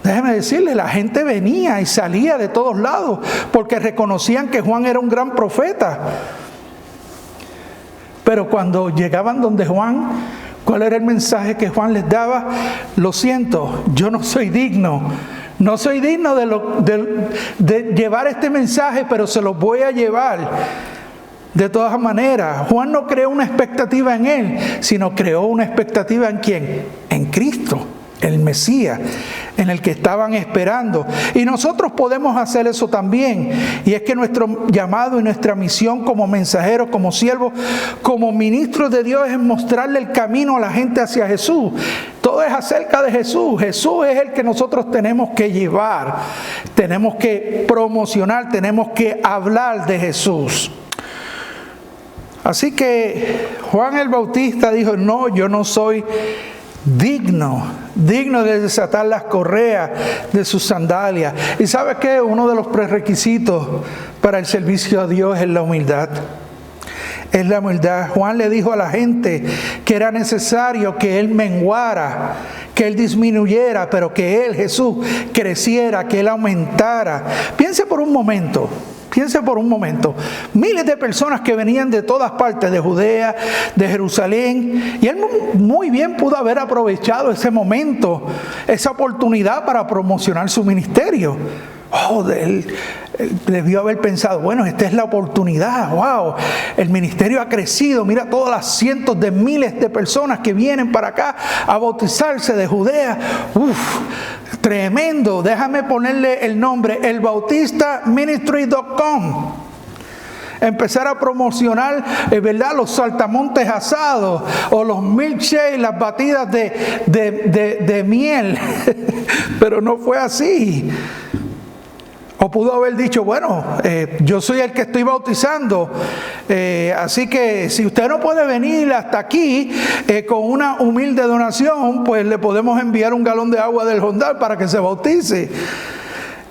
Déjeme decirle, la gente venía y salía de todos lados porque reconocían que Juan era un gran profeta. Pero cuando llegaban donde Juan, ¿cuál era el mensaje que Juan les daba? Lo siento, yo no soy digno. No soy digno de llevar este mensaje, pero se los voy a llevar. De todas maneras, Juan no creó una expectativa en él, sino creó una expectativa en ¿quién? En Cristo. el Mesías, en el que estaban esperando. Y nosotros podemos hacer eso también. Y es que nuestro llamado y nuestra misión como mensajeros, como siervos, como ministros de Dios es mostrarle el camino a la gente hacia Jesús. Todo es acerca de Jesús. Jesús es el que nosotros tenemos que llevar, tenemos que promocionar, tenemos que hablar de Jesús. Así que Juan el Bautista dijo: no, yo no soy digno de desatar las correas de sus sandalias. ¿Y sabe qué? Uno de los prerequisitos para el servicio a Dios es la humildad. Es la humildad. Juan le dijo a la gente que era necesario que Él menguara, que Él disminuyera, pero que Él, Jesús, creciera, que Él aumentara. Piense por un momento. Miles de personas que venían de todas partes, de Judea, de Jerusalén, y Él muy bien pudo haber aprovechado ese momento, esa oportunidad para promocionar su ministerio. Él debió haber pensado: bueno, esta es la oportunidad, wow, el ministerio ha crecido, mira todas las cientos de miles de personas que vienen para acá a bautizarse de Judea, tremendo, déjame ponerle el nombre, elbautistaministry.com. Empezar a promocionar, ¿verdad?, los saltamontes asados o los milkshakes, las batidas de miel. Pero no fue así. O pudo haber dicho: bueno, yo soy el que estoy bautizando, así que si usted no puede venir hasta aquí con una humilde donación, pues le podemos enviar un galón de agua del Jondal para que se bautice.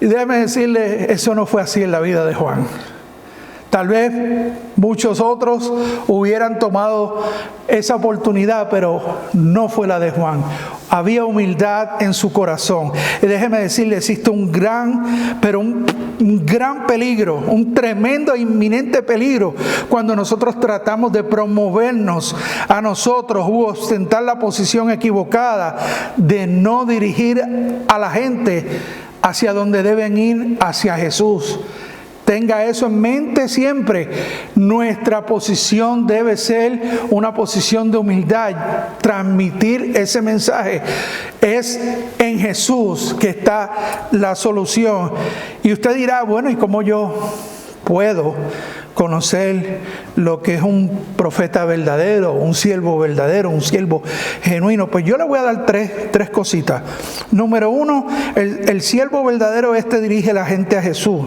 Y déjeme decirle, eso no fue así en la vida de Juan. Tal vez muchos otros hubieran tomado esa oportunidad, pero no fue la de Juan. Había humildad en su corazón. Y déjeme decirle, existe un gran peligro, un tremendo e inminente peligro cuando nosotros tratamos de promovernos a nosotros u ostentar la posición equivocada de no dirigir a la gente hacia donde deben ir, hacia Jesús. Tenga eso en mente siempre. Nuestra posición debe ser una posición de humildad. Transmitir ese mensaje. Es en Jesús que está la solución. Y usted dirá: bueno, ¿y cómo yo puedo conocer lo que es un profeta verdadero, un siervo verdadero, un siervo genuino? Pues yo le voy a dar tres cositas. Número uno, el siervo verdadero dirige a la gente a Jesús.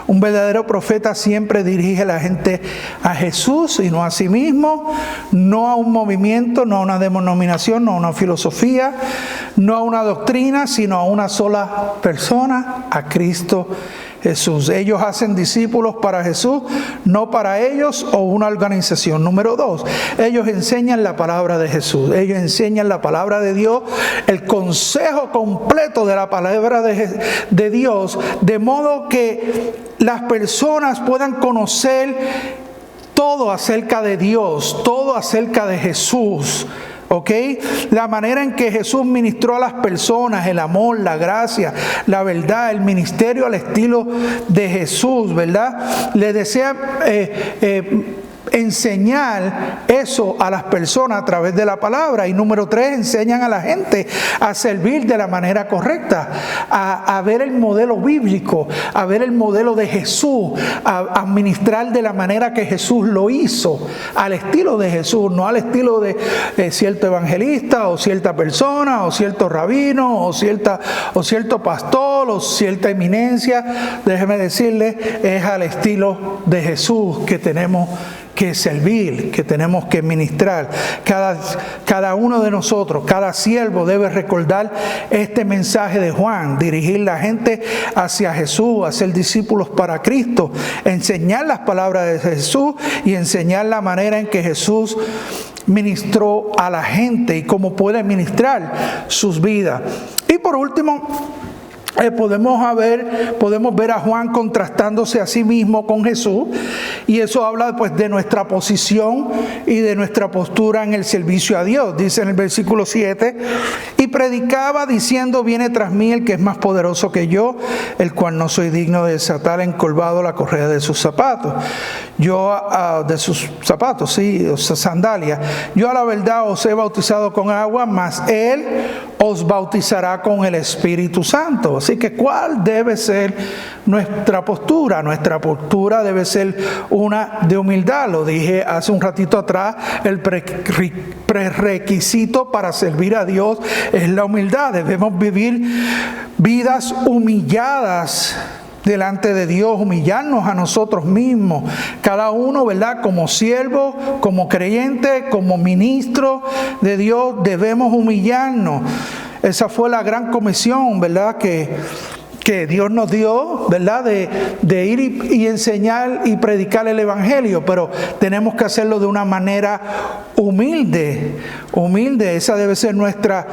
Un verdadero profeta siempre dirige a la gente a Jesús y no a sí mismo, no a un movimiento, no a una denominación, no a una filosofía, no a una doctrina, sino a una sola persona, a Cristo Jesús. Ellos hacen discípulos para Jesús, no para ellos o una organización. Número dos, ellos enseñan la palabra de Jesús. Ellos enseñan la palabra de Dios, el consejo completo de la palabra de Dios, de modo que las personas puedan conocer todo acerca de Dios, todo acerca de Jesús. ¿Ok? La manera en que Jesús ministró a las personas, el amor, la gracia, la verdad, el ministerio al estilo de Jesús, ¿verdad? Le desea enseñar eso a las personas a través de la palabra. Y número tres, enseñan a la gente a servir de la manera correcta, a ver el modelo bíblico, a ver el modelo de Jesús, a ministrar de la manera que Jesús lo hizo, al estilo de Jesús, no al estilo de cierto evangelista o cierta persona o cierto rabino o cierto pastor o cierta eminencia. Déjeme decirle, es al estilo de Jesús que tenemos que servir, que tenemos que ministrar. Cada uno de nosotros, cada siervo debe recordar este mensaje de Juan, dirigir la gente hacia Jesús, hacer discípulos para Cristo, enseñar las palabras de Jesús y enseñar la manera en que Jesús ministró a la gente y cómo puede ministrar sus vidas. Y por último, podemos ver a Juan contrastándose a sí mismo con Jesús, y eso habla pues de nuestra posición y de nuestra postura en el servicio a Dios. Dice en el versículo 7, y predicaba diciendo: viene tras mí el que es más poderoso que yo, el cual no soy digno de desatar encolvado la correa de sus zapatos. De sus zapatos, sí, o sea, sandalias. Yo a la verdad os he bautizado con agua, mas él os bautizará con el Espíritu Santo. Así que, ¿cuál debe ser nuestra postura? Nuestra postura debe ser una de humildad. Lo dije hace un ratito atrás, el prerequisito para servir a Dios es la humildad. Debemos vivir vidas humilladas delante de Dios, humillarnos a nosotros mismos, cada uno, ¿verdad? Como siervo, como creyente, como ministro de Dios, debemos humillarnos. Esa fue la gran comisión, ¿verdad? Que Dios nos dio, ¿verdad? De ir y enseñar y predicar el Evangelio, pero tenemos que hacerlo de una manera humilde. Esa debe ser nuestra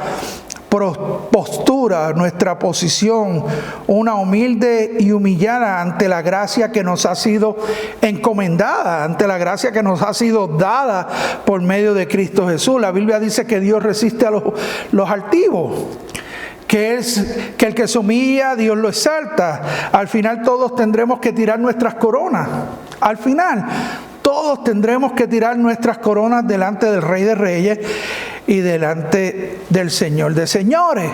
postura, nuestra posición, una humilde y humillada ante la gracia que nos ha sido encomendada, ante la gracia que nos ha sido dada por medio de Cristo Jesús. La Biblia dice que Dios resiste a los altivos, que el que se humilla, Dios lo exalta. Al final todos tendremos que tirar nuestras coronas. Al final todos tendremos que tirar nuestras coronas delante del Rey de Reyes y delante del Señor de señores.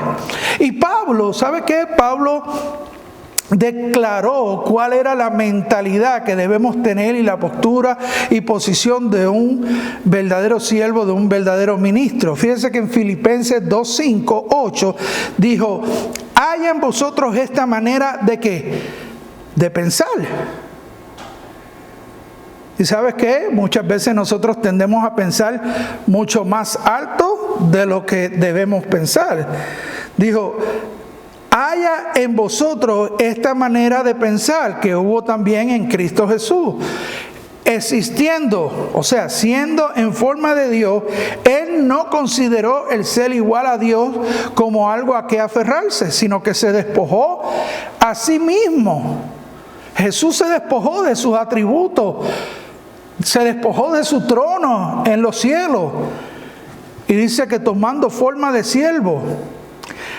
Y Pablo, ¿sabe qué? Pablo declaró cuál era la mentalidad que debemos tener y la postura y posición de un verdadero siervo, de un verdadero ministro. Fíjense que en Filipenses 2, 5, 8 dijo: haya en vosotros esta manera de ¿qué? De pensar. ¿Y sabes qué? Muchas veces nosotros tendemos a pensar mucho más alto de lo que debemos pensar. Dijo: haya en vosotros esta manera de pensar que hubo también en Cristo Jesús. Existiendo, o sea, siendo en forma de Dios, Él no consideró el ser igual a Dios como algo a que aferrarse, sino que se despojó a sí mismo. Jesús se despojó de sus atributos, se despojó de su trono en los cielos. Y dice que tomando forma de siervo,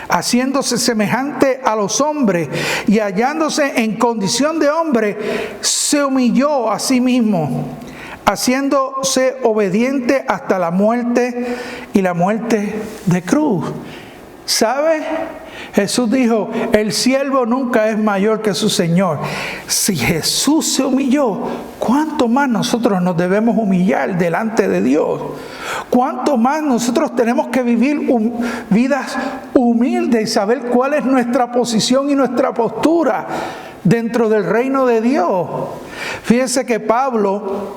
haciéndose semejante a los hombres y hallándose en condición de hombre, se humilló a sí mismo, haciéndose obediente hasta la muerte y la muerte de cruz. ¿Sabe? Jesús dijo: el siervo nunca es mayor que su Señor. Si Jesús se humilló, ¿cuánto más nosotros nos debemos humillar delante de Dios? ¿Cuánto más nosotros tenemos que vivir vidas humildes y saber cuál es nuestra posición y nuestra postura dentro del reino de Dios? Fíjense que Pablo,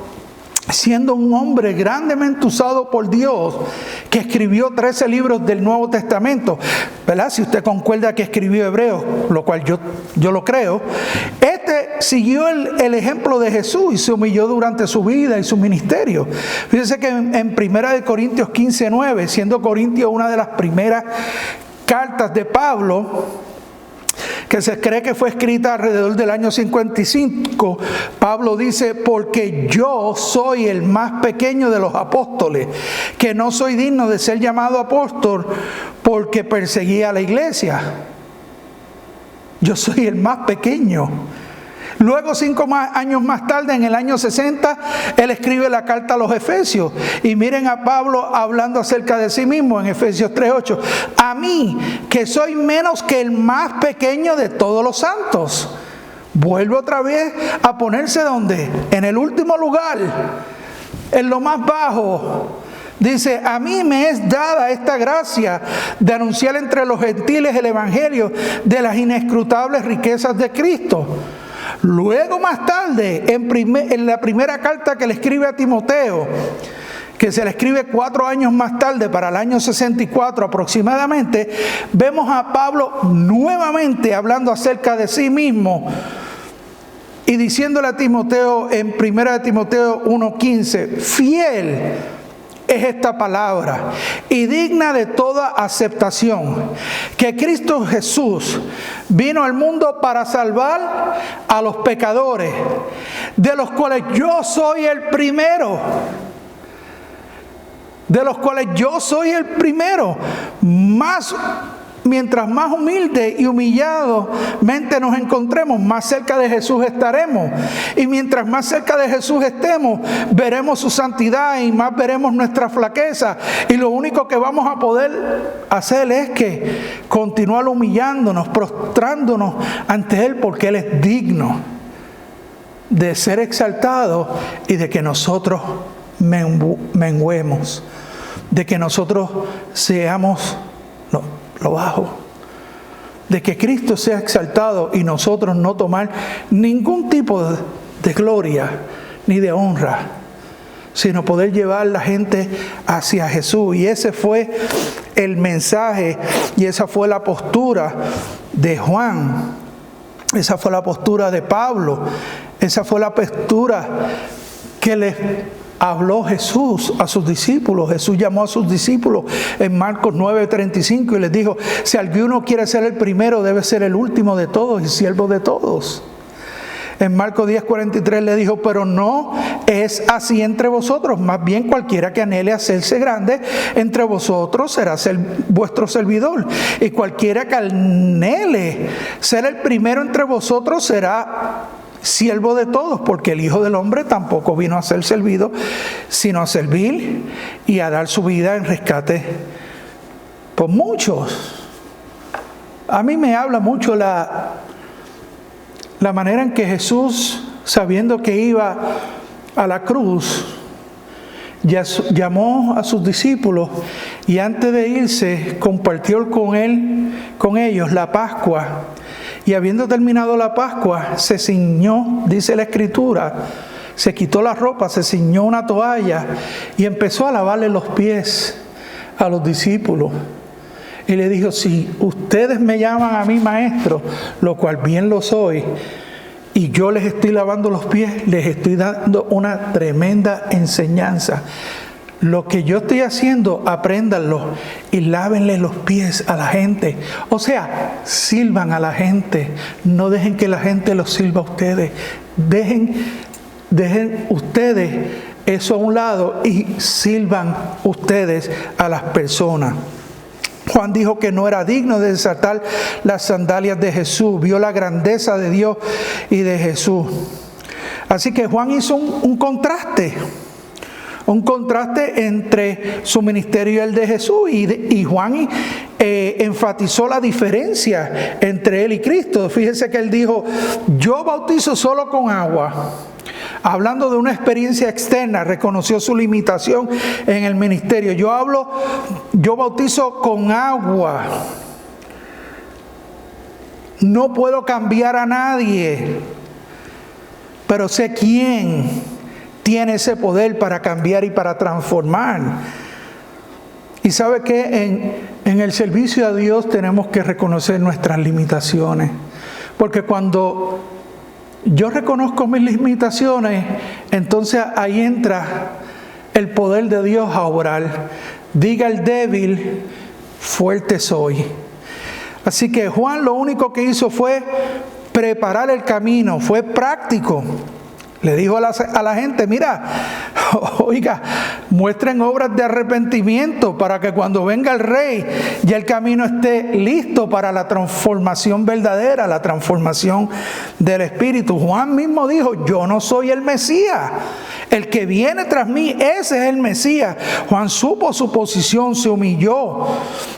siendo un hombre grandemente usado por Dios, que escribió 13 libros del Nuevo Testamento, ¿verdad? Si usted concuerda que escribió Hebreos, lo cual yo lo creo, siguió el ejemplo de Jesús y se humilló durante su vida y su ministerio. Fíjense que en 1 Corintios 15:9, siendo Corintios una de las primeras cartas de Pablo, que se cree que fue escrita alrededor del año 55, Pablo dice: porque yo soy el más pequeño de los apóstoles, que no soy digno de ser llamado apóstol porque perseguía a la iglesia. Yo soy el más pequeño. Luego, 5 años más tarde, en el año 60, él escribe la carta a los Efesios. Y miren a Pablo hablando acerca de sí mismo en Efesios 3:8. A mí, que soy menos que el más pequeño de todos los santos. Vuelve otra vez a ponerse ¿dónde? En el último lugar, en lo más bajo. Dice: a mí me es dada esta gracia de anunciar entre los gentiles el evangelio de las inescrutables riquezas de Cristo. Luego, más tarde, en la primera carta que le escribe a Timoteo, que se le escribe 4 años más tarde, para el año 64 aproximadamente, vemos a Pablo nuevamente hablando acerca de sí mismo y diciéndole a Timoteo en 1 Timoteo 1:15: fiel es esta palabra, y digna de toda aceptación, que Cristo Jesús vino al mundo para salvar a los pecadores, de los cuales yo soy el primero. De los cuales yo soy el primero. Mientras más humilde y humilladamente nos encontremos, más cerca de Jesús estaremos. Y mientras más cerca de Jesús estemos, veremos su santidad y más veremos nuestra flaqueza. Y lo único que vamos a poder hacer es que continuar humillándonos, prostrándonos ante Él, porque Él es digno de ser exaltado y de que nosotros menguemos, de que nosotros seamos lo bajo, de que Cristo sea exaltado y nosotros no tomar ningún tipo de gloria ni de honra, sino poder llevar la gente hacia Jesús. Y ese fue el mensaje y esa fue la postura de Juan, esa fue la postura de Pablo, esa fue la postura que les habló Jesús a sus discípulos. Jesús llamó a sus discípulos en Marcos 9:35 y les dijo: si alguno quiere ser el primero, debe ser el último de todos y siervo de todos. En Marcos 10:43 le dijo: pero no es así entre vosotros, más bien cualquiera que anhele hacerse grande entre vosotros será vuestro servidor, y cualquiera que anhele ser el primero entre vosotros será siervo de todos, porque el Hijo del Hombre tampoco vino a ser servido, sino a servir y a dar su vida en rescate por muchos. A mí me habla mucho la manera en que Jesús, sabiendo que iba a la cruz, llamó a sus discípulos y antes de irse compartió con ellos la Pascua. Y habiendo terminado la Pascua, se ciñó, dice la Escritura, se quitó la ropa, se ciñó una toalla y empezó a lavarle los pies a los discípulos. Y le dijo: si ustedes me llaman a mí maestro, lo cual bien lo soy, y yo les estoy lavando los pies, les estoy dando una tremenda enseñanza. Lo que yo estoy haciendo, apréndanlo y lávenle los pies a la gente. O sea, sirvan a la gente. No dejen que la gente los sirva a ustedes. Dejen ustedes eso a un lado y sirvan ustedes a las personas. Juan dijo que no era digno de desatar las sandalias de Jesús. Vio la grandeza de Dios y de Jesús. Así que Juan hizo un contraste. Un contraste entre su ministerio y el de Jesús. Y Juan enfatizó la diferencia entre él y Cristo. Fíjense que él dijo: yo bautizo solo con agua. Hablando de una experiencia externa, reconoció su limitación en el ministerio. Yo bautizo con agua. No puedo cambiar a nadie, pero sé quién tiene ese poder para cambiar y para transformar. Y sabe que en el servicio a Dios tenemos que reconocer nuestras limitaciones, porque cuando yo reconozco mis limitaciones, entonces ahí entra el poder de Dios a obrar. Diga el débil: fuerte soy. Así que Juan lo único que hizo fue preparar el camino, fue práctico. Le dijo a la gente: mira, oiga, muestren obras de arrepentimiento para que cuando venga el Rey ya el camino esté listo para la transformación verdadera, la transformación del Espíritu. Juan mismo dijo: yo no soy el Mesías, el que viene tras mí, ese es el Mesías. Juan supo su posición, se humilló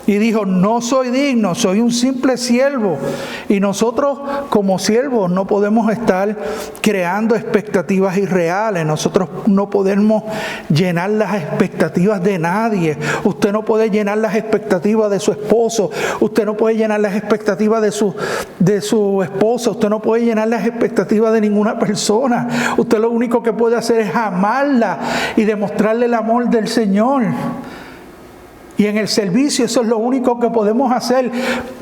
y dijo: no soy digno, soy un simple siervo. Y nosotros como siervos no podemos estar creando expectativas irreales. Nosotros no podemos llenar las expectativas de nadie. Usted no puede llenar las expectativas de su esposo. Usted no puede llenar las expectativas de su esposa. Usted no puede llenar las expectativas de ninguna persona. Usted lo único que puede hacer es amarla y demostrarle el amor del Señor. Y en el servicio eso es lo único que podemos hacer,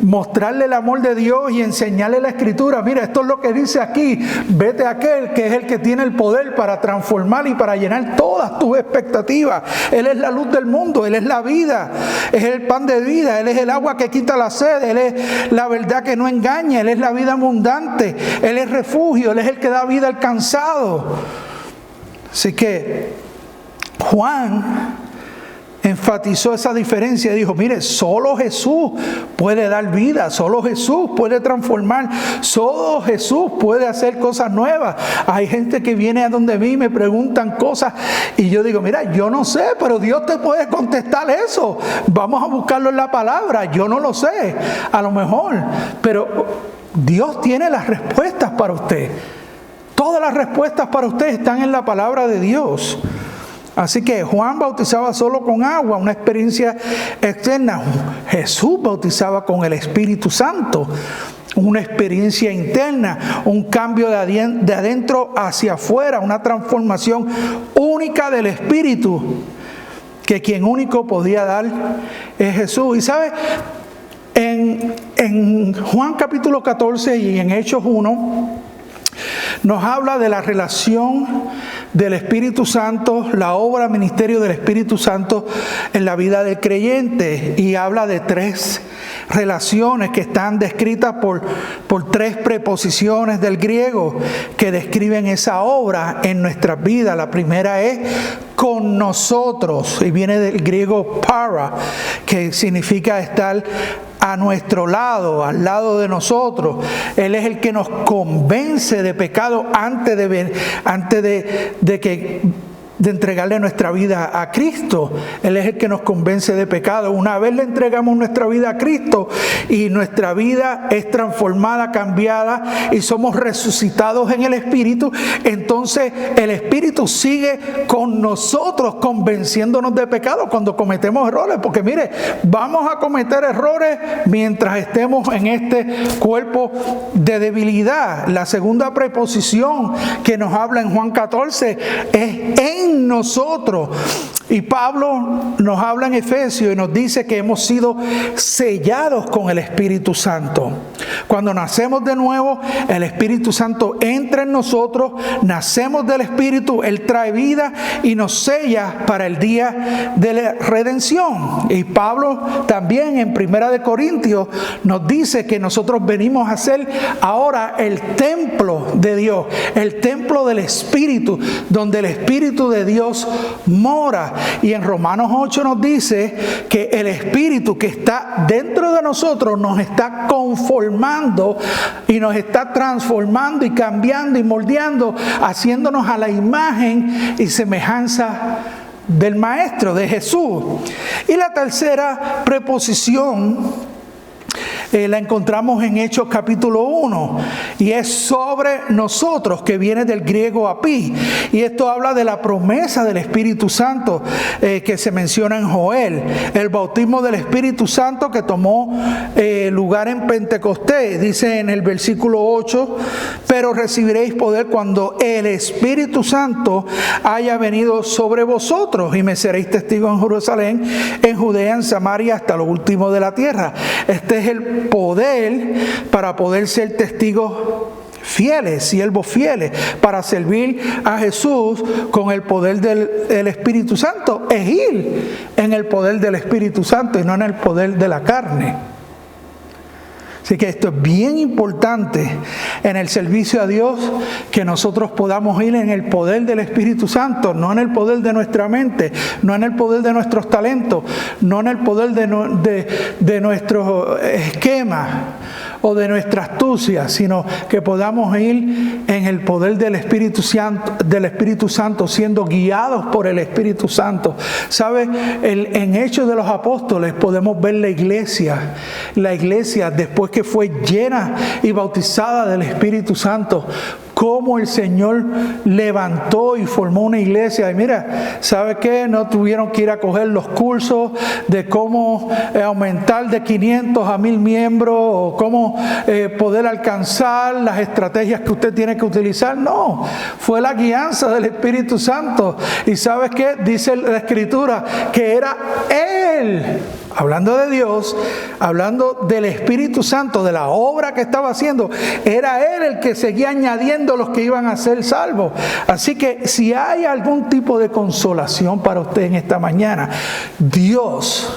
mostrarle el amor de Dios y enseñarle la Escritura. Mira, esto es lo que dice aquí, vete a aquel que es el que tiene el poder para transformar y para llenar todas tus expectativas. Él es la luz del mundo, Él es la vida, es el pan de vida, Él es el agua que quita la sed, Él es la verdad que no engaña, Él es la vida abundante, Él es refugio, Él es el que da vida al cansado. Así que Juan enfatizó esa diferencia y dijo, mire, solo Jesús puede dar vida, solo Jesús puede transformar, solo Jesús puede hacer cosas nuevas. Hay gente que viene a donde mí y me preguntan cosas y yo digo, mira, yo no sé, pero Dios te puede contestar eso. Vamos a buscarlo en la palabra, yo no lo sé, a lo mejor, pero Dios tiene las respuestas para usted. Todas las respuestas para usted están en la palabra de Dios. Así que Juan bautizaba solo con agua, una experiencia externa. Jesús bautizaba con el Espíritu Santo, una experiencia interna, un cambio de adentro hacia afuera, una transformación única del Espíritu, que quien único podía dar es Jesús. Y ¿sabe? En Juan capítulo 14 y en Hechos 1, nos habla de la relación del Espíritu Santo, la obra, ministerio del Espíritu Santo en la vida del creyente, y habla de 3 relaciones que están descritas por 3 preposiciones del griego que describen esa obra en nuestras vidas. La primera es con nosotros y viene del griego para, que significa estar a nuestro lado, al lado de nosotros. Él es el que nos convence de pecado antes de entregarle nuestra vida a Cristo. Él es el que nos convence de pecado. Una vez le entregamos nuestra vida a Cristo y nuestra vida es transformada, cambiada y somos resucitados en el Espíritu, entonces el Espíritu sigue con nosotros convenciéndonos de pecado cuando cometemos errores, porque mire, vamos a cometer errores mientras estemos en este cuerpo de debilidad. La segunda preposición que nos habla en Juan 14 es en nosotros. Y Pablo nos habla en Efesios y nos dice que hemos sido sellados con el Espíritu Santo. Cuando nacemos de nuevo, el Espíritu Santo entra en nosotros, nacemos del Espíritu, Él trae vida y nos sella para el día de la redención. Y Pablo también en 1 Corintios nos dice que nosotros venimos a ser ahora el templo de Dios, el templo del Espíritu, donde el Espíritu de Dios mora. Y en Romanos 8 nos dice que el Espíritu que está dentro de nosotros nos está conformando y nos está transformando y cambiando y moldeando, haciéndonos a la imagen y semejanza del Maestro, de Jesús. Y la tercera preposición la encontramos en Hechos capítulo 1 y es sobre nosotros, que viene del griego api, y esto habla de la promesa del Espíritu Santo que se menciona en Joel, el bautismo del Espíritu Santo que tomó lugar en Pentecostés. Dice en el versículo 8, pero recibiréis poder cuando el Espíritu Santo haya venido sobre vosotros y me seréis testigos en Jerusalén, en Judea, en Samaria, hasta lo último de la tierra. Este es el poder para poder ser testigos fieles, siervos fieles, para servir a Jesús con el poder del Espíritu Santo, es ir en el poder del Espíritu Santo y no en el poder de la carne. Así que esto es bien importante en el servicio a Dios, que nosotros podamos ir en el poder del Espíritu Santo, no en el poder de nuestra mente, no en el poder de nuestros talentos, no en el poder de nuestros esquemas o de nuestra astucia, sino que podamos ir en el poder del Espíritu Santo, siendo guiados por el Espíritu Santo. ¿Sabe? En Hechos de los Apóstoles podemos ver la iglesia después que fue llena y bautizada del Espíritu Santo, cómo el Señor levantó y formó una iglesia. Y mira, ¿sabe qué? No tuvieron que ir a coger los cursos de cómo aumentar de 500 a 1000 miembros o cómo poder alcanzar las estrategias que usted tiene que utilizar. No, fue la guianza del Espíritu Santo. Y ¿sabes qué? Dice la Escritura que era Él, hablando de Dios, hablando del Espíritu Santo, de la obra que estaba haciendo, era Él el que seguía añadiendo los que iban a ser salvos. Así que si hay algún tipo de consolación para usted en esta mañana, Dios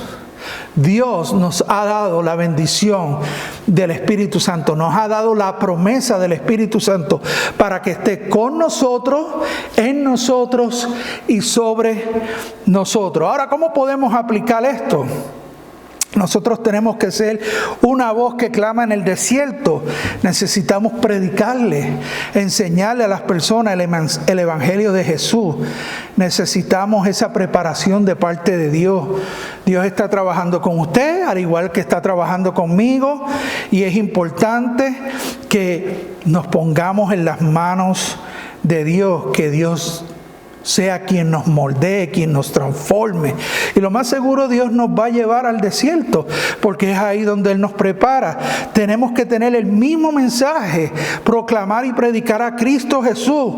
nos ha dado la bendición del Espíritu Santo, nos ha dado la promesa del Espíritu Santo para que esté con nosotros, en nosotros y sobre nosotros. Ahora, ¿cómo podemos aplicar esto? Nosotros tenemos que ser una voz que clama en el desierto. Necesitamos predicarle, enseñarle a las personas el Evangelio de Jesús. Necesitamos esa preparación de parte de Dios. Dios está trabajando con usted, al igual que está trabajando conmigo, y es importante que nos pongamos en las manos de Dios, que Dios sea quien nos moldee, quien nos transforme. Y lo más seguro, Dios nos va a llevar al desierto, porque es ahí donde Él nos prepara. Tenemos que tener el mismo mensaje, proclamar y predicar a Cristo Jesús,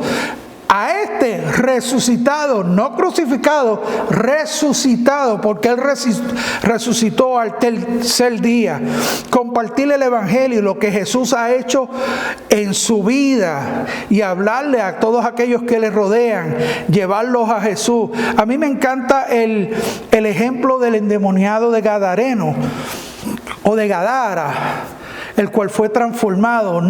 a este resucitado, no crucificado, resucitado, porque Él resucitó al tercer día. Compartir el Evangelio, lo que Jesús ha hecho en su vida, y hablarle a todos aquellos que le rodean, llevarlos a Jesús. A mí me encanta el ejemplo del endemoniado de Gadareno, o de Gadara, el cual fue transformado.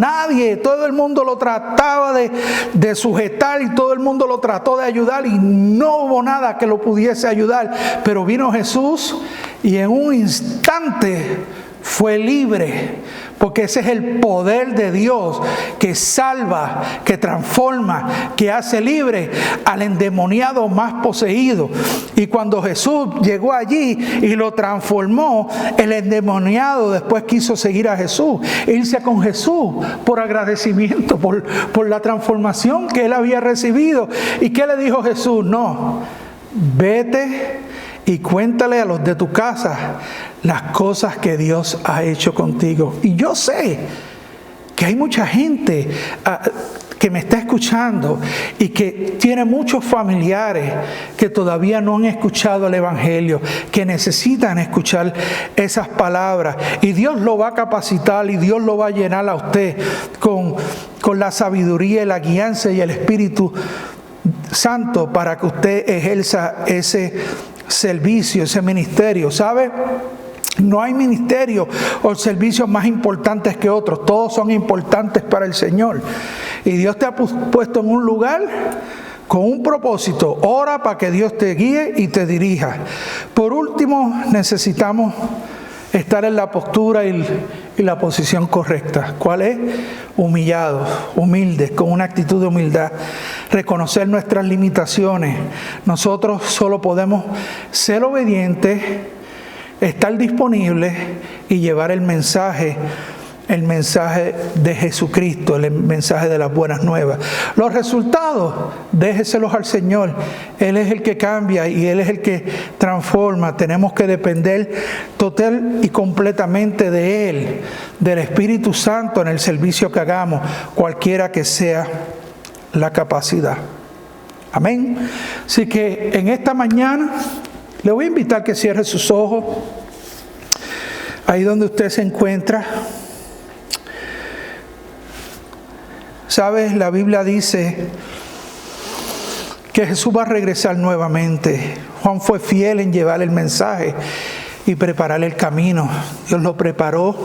Todo el mundo lo trataba de sujetar, y todo el mundo lo trató de ayudar, y no hubo nada que lo pudiese ayudar. Pero vino Jesús y en un instante fue libre, porque ese es el poder de Dios que salva, que transforma, que hace libre al endemoniado más poseído. Y cuando Jesús llegó allí y lo transformó, el endemoniado después quiso seguir a Jesús, irse con Jesús por agradecimiento, por la transformación que él había recibido. ¿Y qué le dijo Jesús? No, vete y cuéntale a los de tu casa las cosas que Dios ha hecho contigo. Y yo sé que hay mucha gente que me está escuchando y que tiene muchos familiares que todavía no han escuchado el Evangelio, que necesitan escuchar esas palabras. Y Dios lo va a capacitar, y Dios lo va a llenar a usted con la sabiduría y la guianza y el Espíritu Santo, para que usted ejerza ese servicio, ese ministerio. ¿Sabe? No hay ministerio o servicios más importantes que otros. Todos son importantes para el Señor. Y Dios te ha puesto en un lugar con un propósito. Ora para que Dios te guíe y te dirija. Por último, necesitamos estar en la postura y la posición correcta. ¿Cuál es? Humillados, humildes, con una actitud de humildad. Reconocer nuestras limitaciones. Nosotros solo podemos ser obedientes, estar disponibles y llevar el mensaje de Jesucristo, el mensaje de las buenas nuevas. Los resultados, déjeselos al Señor. Él es el que cambia y Él es el que transforma. Tenemos que depender total y completamente de Él, del Espíritu Santo, en el servicio que hagamos, cualquiera que sea la capacidad. Amén. Así que en esta mañana le voy a invitar que cierre sus ojos, ahí donde usted se encuentra. ¿Sabes? La Biblia dice que Jesús va a regresar nuevamente. Juan fue fiel en llevar el mensaje y preparar el camino. Dios lo preparó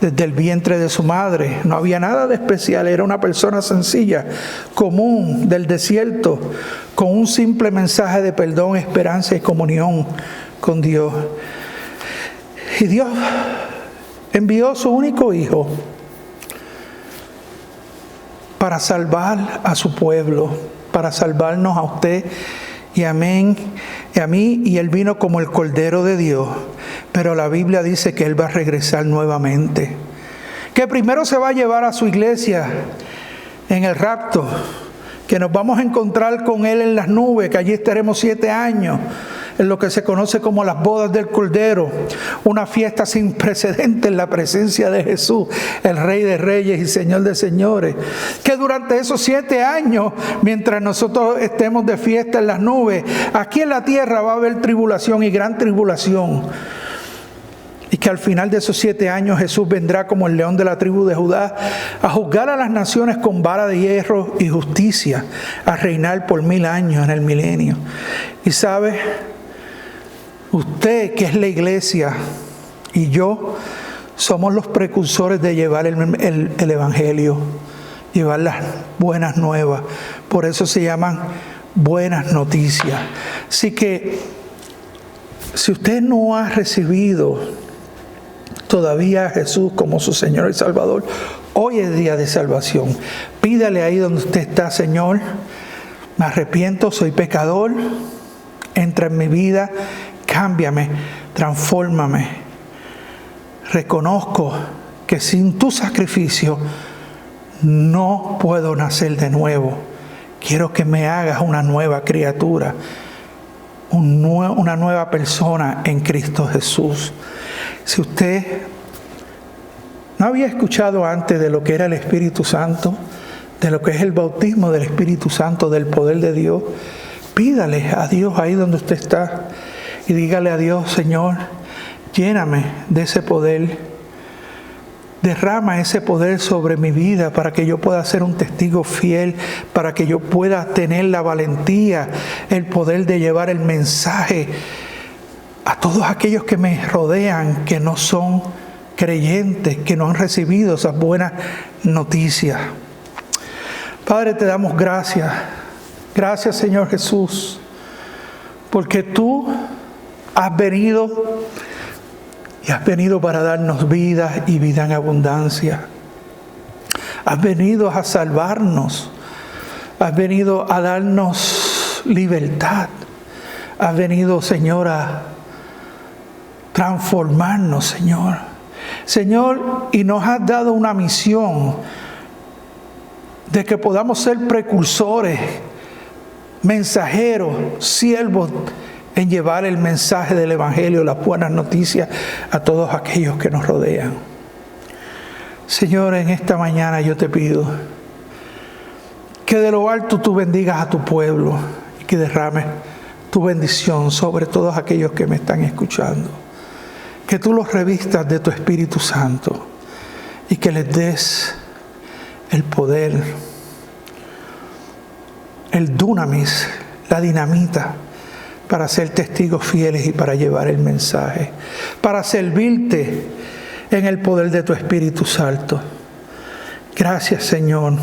desde el vientre de su madre. No había nada de especial, era una persona sencilla, común, del desierto, con un simple mensaje de perdón, esperanza y comunión con Dios. Y Dios envió a su único hijo para salvar a su pueblo, para salvarnos a usted y a mí, y Él vino como el Cordero de Dios. Pero la Biblia dice que Él va a regresar nuevamente, que primero se va a llevar a su iglesia en el rapto, que nos vamos a encontrar con Él en las nubes, que allí estaremos 7 años en lo que se conoce como las bodas del Cordero, una fiesta sin precedentes en la presencia de Jesús, el Rey de Reyes y Señor de Señores, que durante esos 7 años, mientras nosotros estemos de fiesta en las nubes, aquí en la tierra va a haber tribulación y gran tribulación. Y que al final de esos 7 años Jesús vendrá como el león de la tribu de Judá a juzgar a las naciones con vara de hierro y justicia, a reinar por 1000 años en el milenio. Y sabe, usted que es la iglesia y yo somos los precursores de llevar el Evangelio, llevar las buenas nuevas. Por eso se llaman buenas noticias. Así que si usted no ha recibido todavía a Jesús como su Señor y Salvador, hoy es día de salvación. Pídale ahí donde usted está: Señor, me arrepiento, soy pecador, entra en mi vida, cámbiame, transfórmame. Reconozco que sin tu sacrificio no puedo nacer de nuevo. Quiero que me hagas una nueva criatura, una nueva persona en Cristo Jesús. Si usted no había escuchado antes de lo que era el Espíritu Santo, de lo que es el bautismo del Espíritu Santo, del poder de Dios, pídale a Dios ahí donde usted está y dígale a Dios: Señor, lléname de ese poder, derrama ese poder sobre mi vida para que yo pueda ser un testigo fiel, para que yo pueda tener la valentía, el poder de llevar el mensaje a todos aquellos que me rodean, que no son creyentes, que no han recibido esas buenas noticias. Padre, te damos gracias. Gracias, Señor Jesús, porque tú has venido y has venido para darnos vida y vida en abundancia. Has venido a salvarnos. Has venido a darnos libertad. Has venido, Señor, a transformarnos, Señor. Señor, y nos has dado una misión de que podamos ser precursores, mensajeros, siervos en llevar el mensaje del Evangelio, las buenas noticias a todos aquellos que nos rodean. Señor, en esta mañana yo te pido que de lo alto tú bendigas a tu pueblo y que derrames tu bendición sobre todos aquellos que me están escuchando. Que tú los revistas de tu Espíritu Santo y que les des el poder, el dunamis, la dinamita, para ser testigos fieles y para llevar el mensaje, para servirte en el poder de tu Espíritu Santo. Gracias, Señor.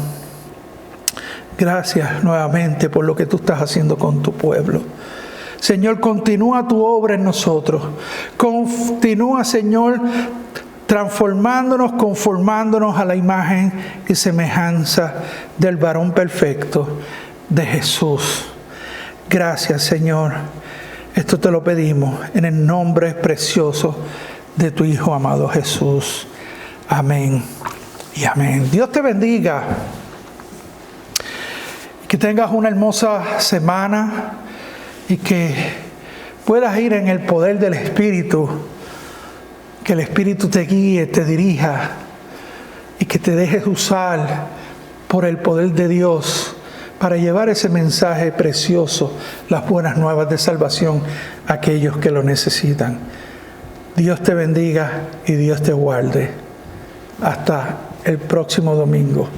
Gracias nuevamente por lo que tú estás haciendo con tu pueblo. Señor, continúa tu obra en nosotros. Continúa, Señor, transformándonos, conformándonos a la imagen y semejanza del varón perfecto, de Jesús. Gracias, Señor. Esto te lo pedimos en el nombre precioso de tu Hijo amado Jesús. Amén y amén. Dios te bendiga. Que tengas una hermosa semana y que puedas ir en el poder del Espíritu. Que el Espíritu te guíe, te dirija y que te dejes usar por el poder de Dios para llevar ese mensaje precioso, las buenas nuevas de salvación a aquellos que lo necesitan. Dios te bendiga y Dios te guarde. Hasta el próximo domingo.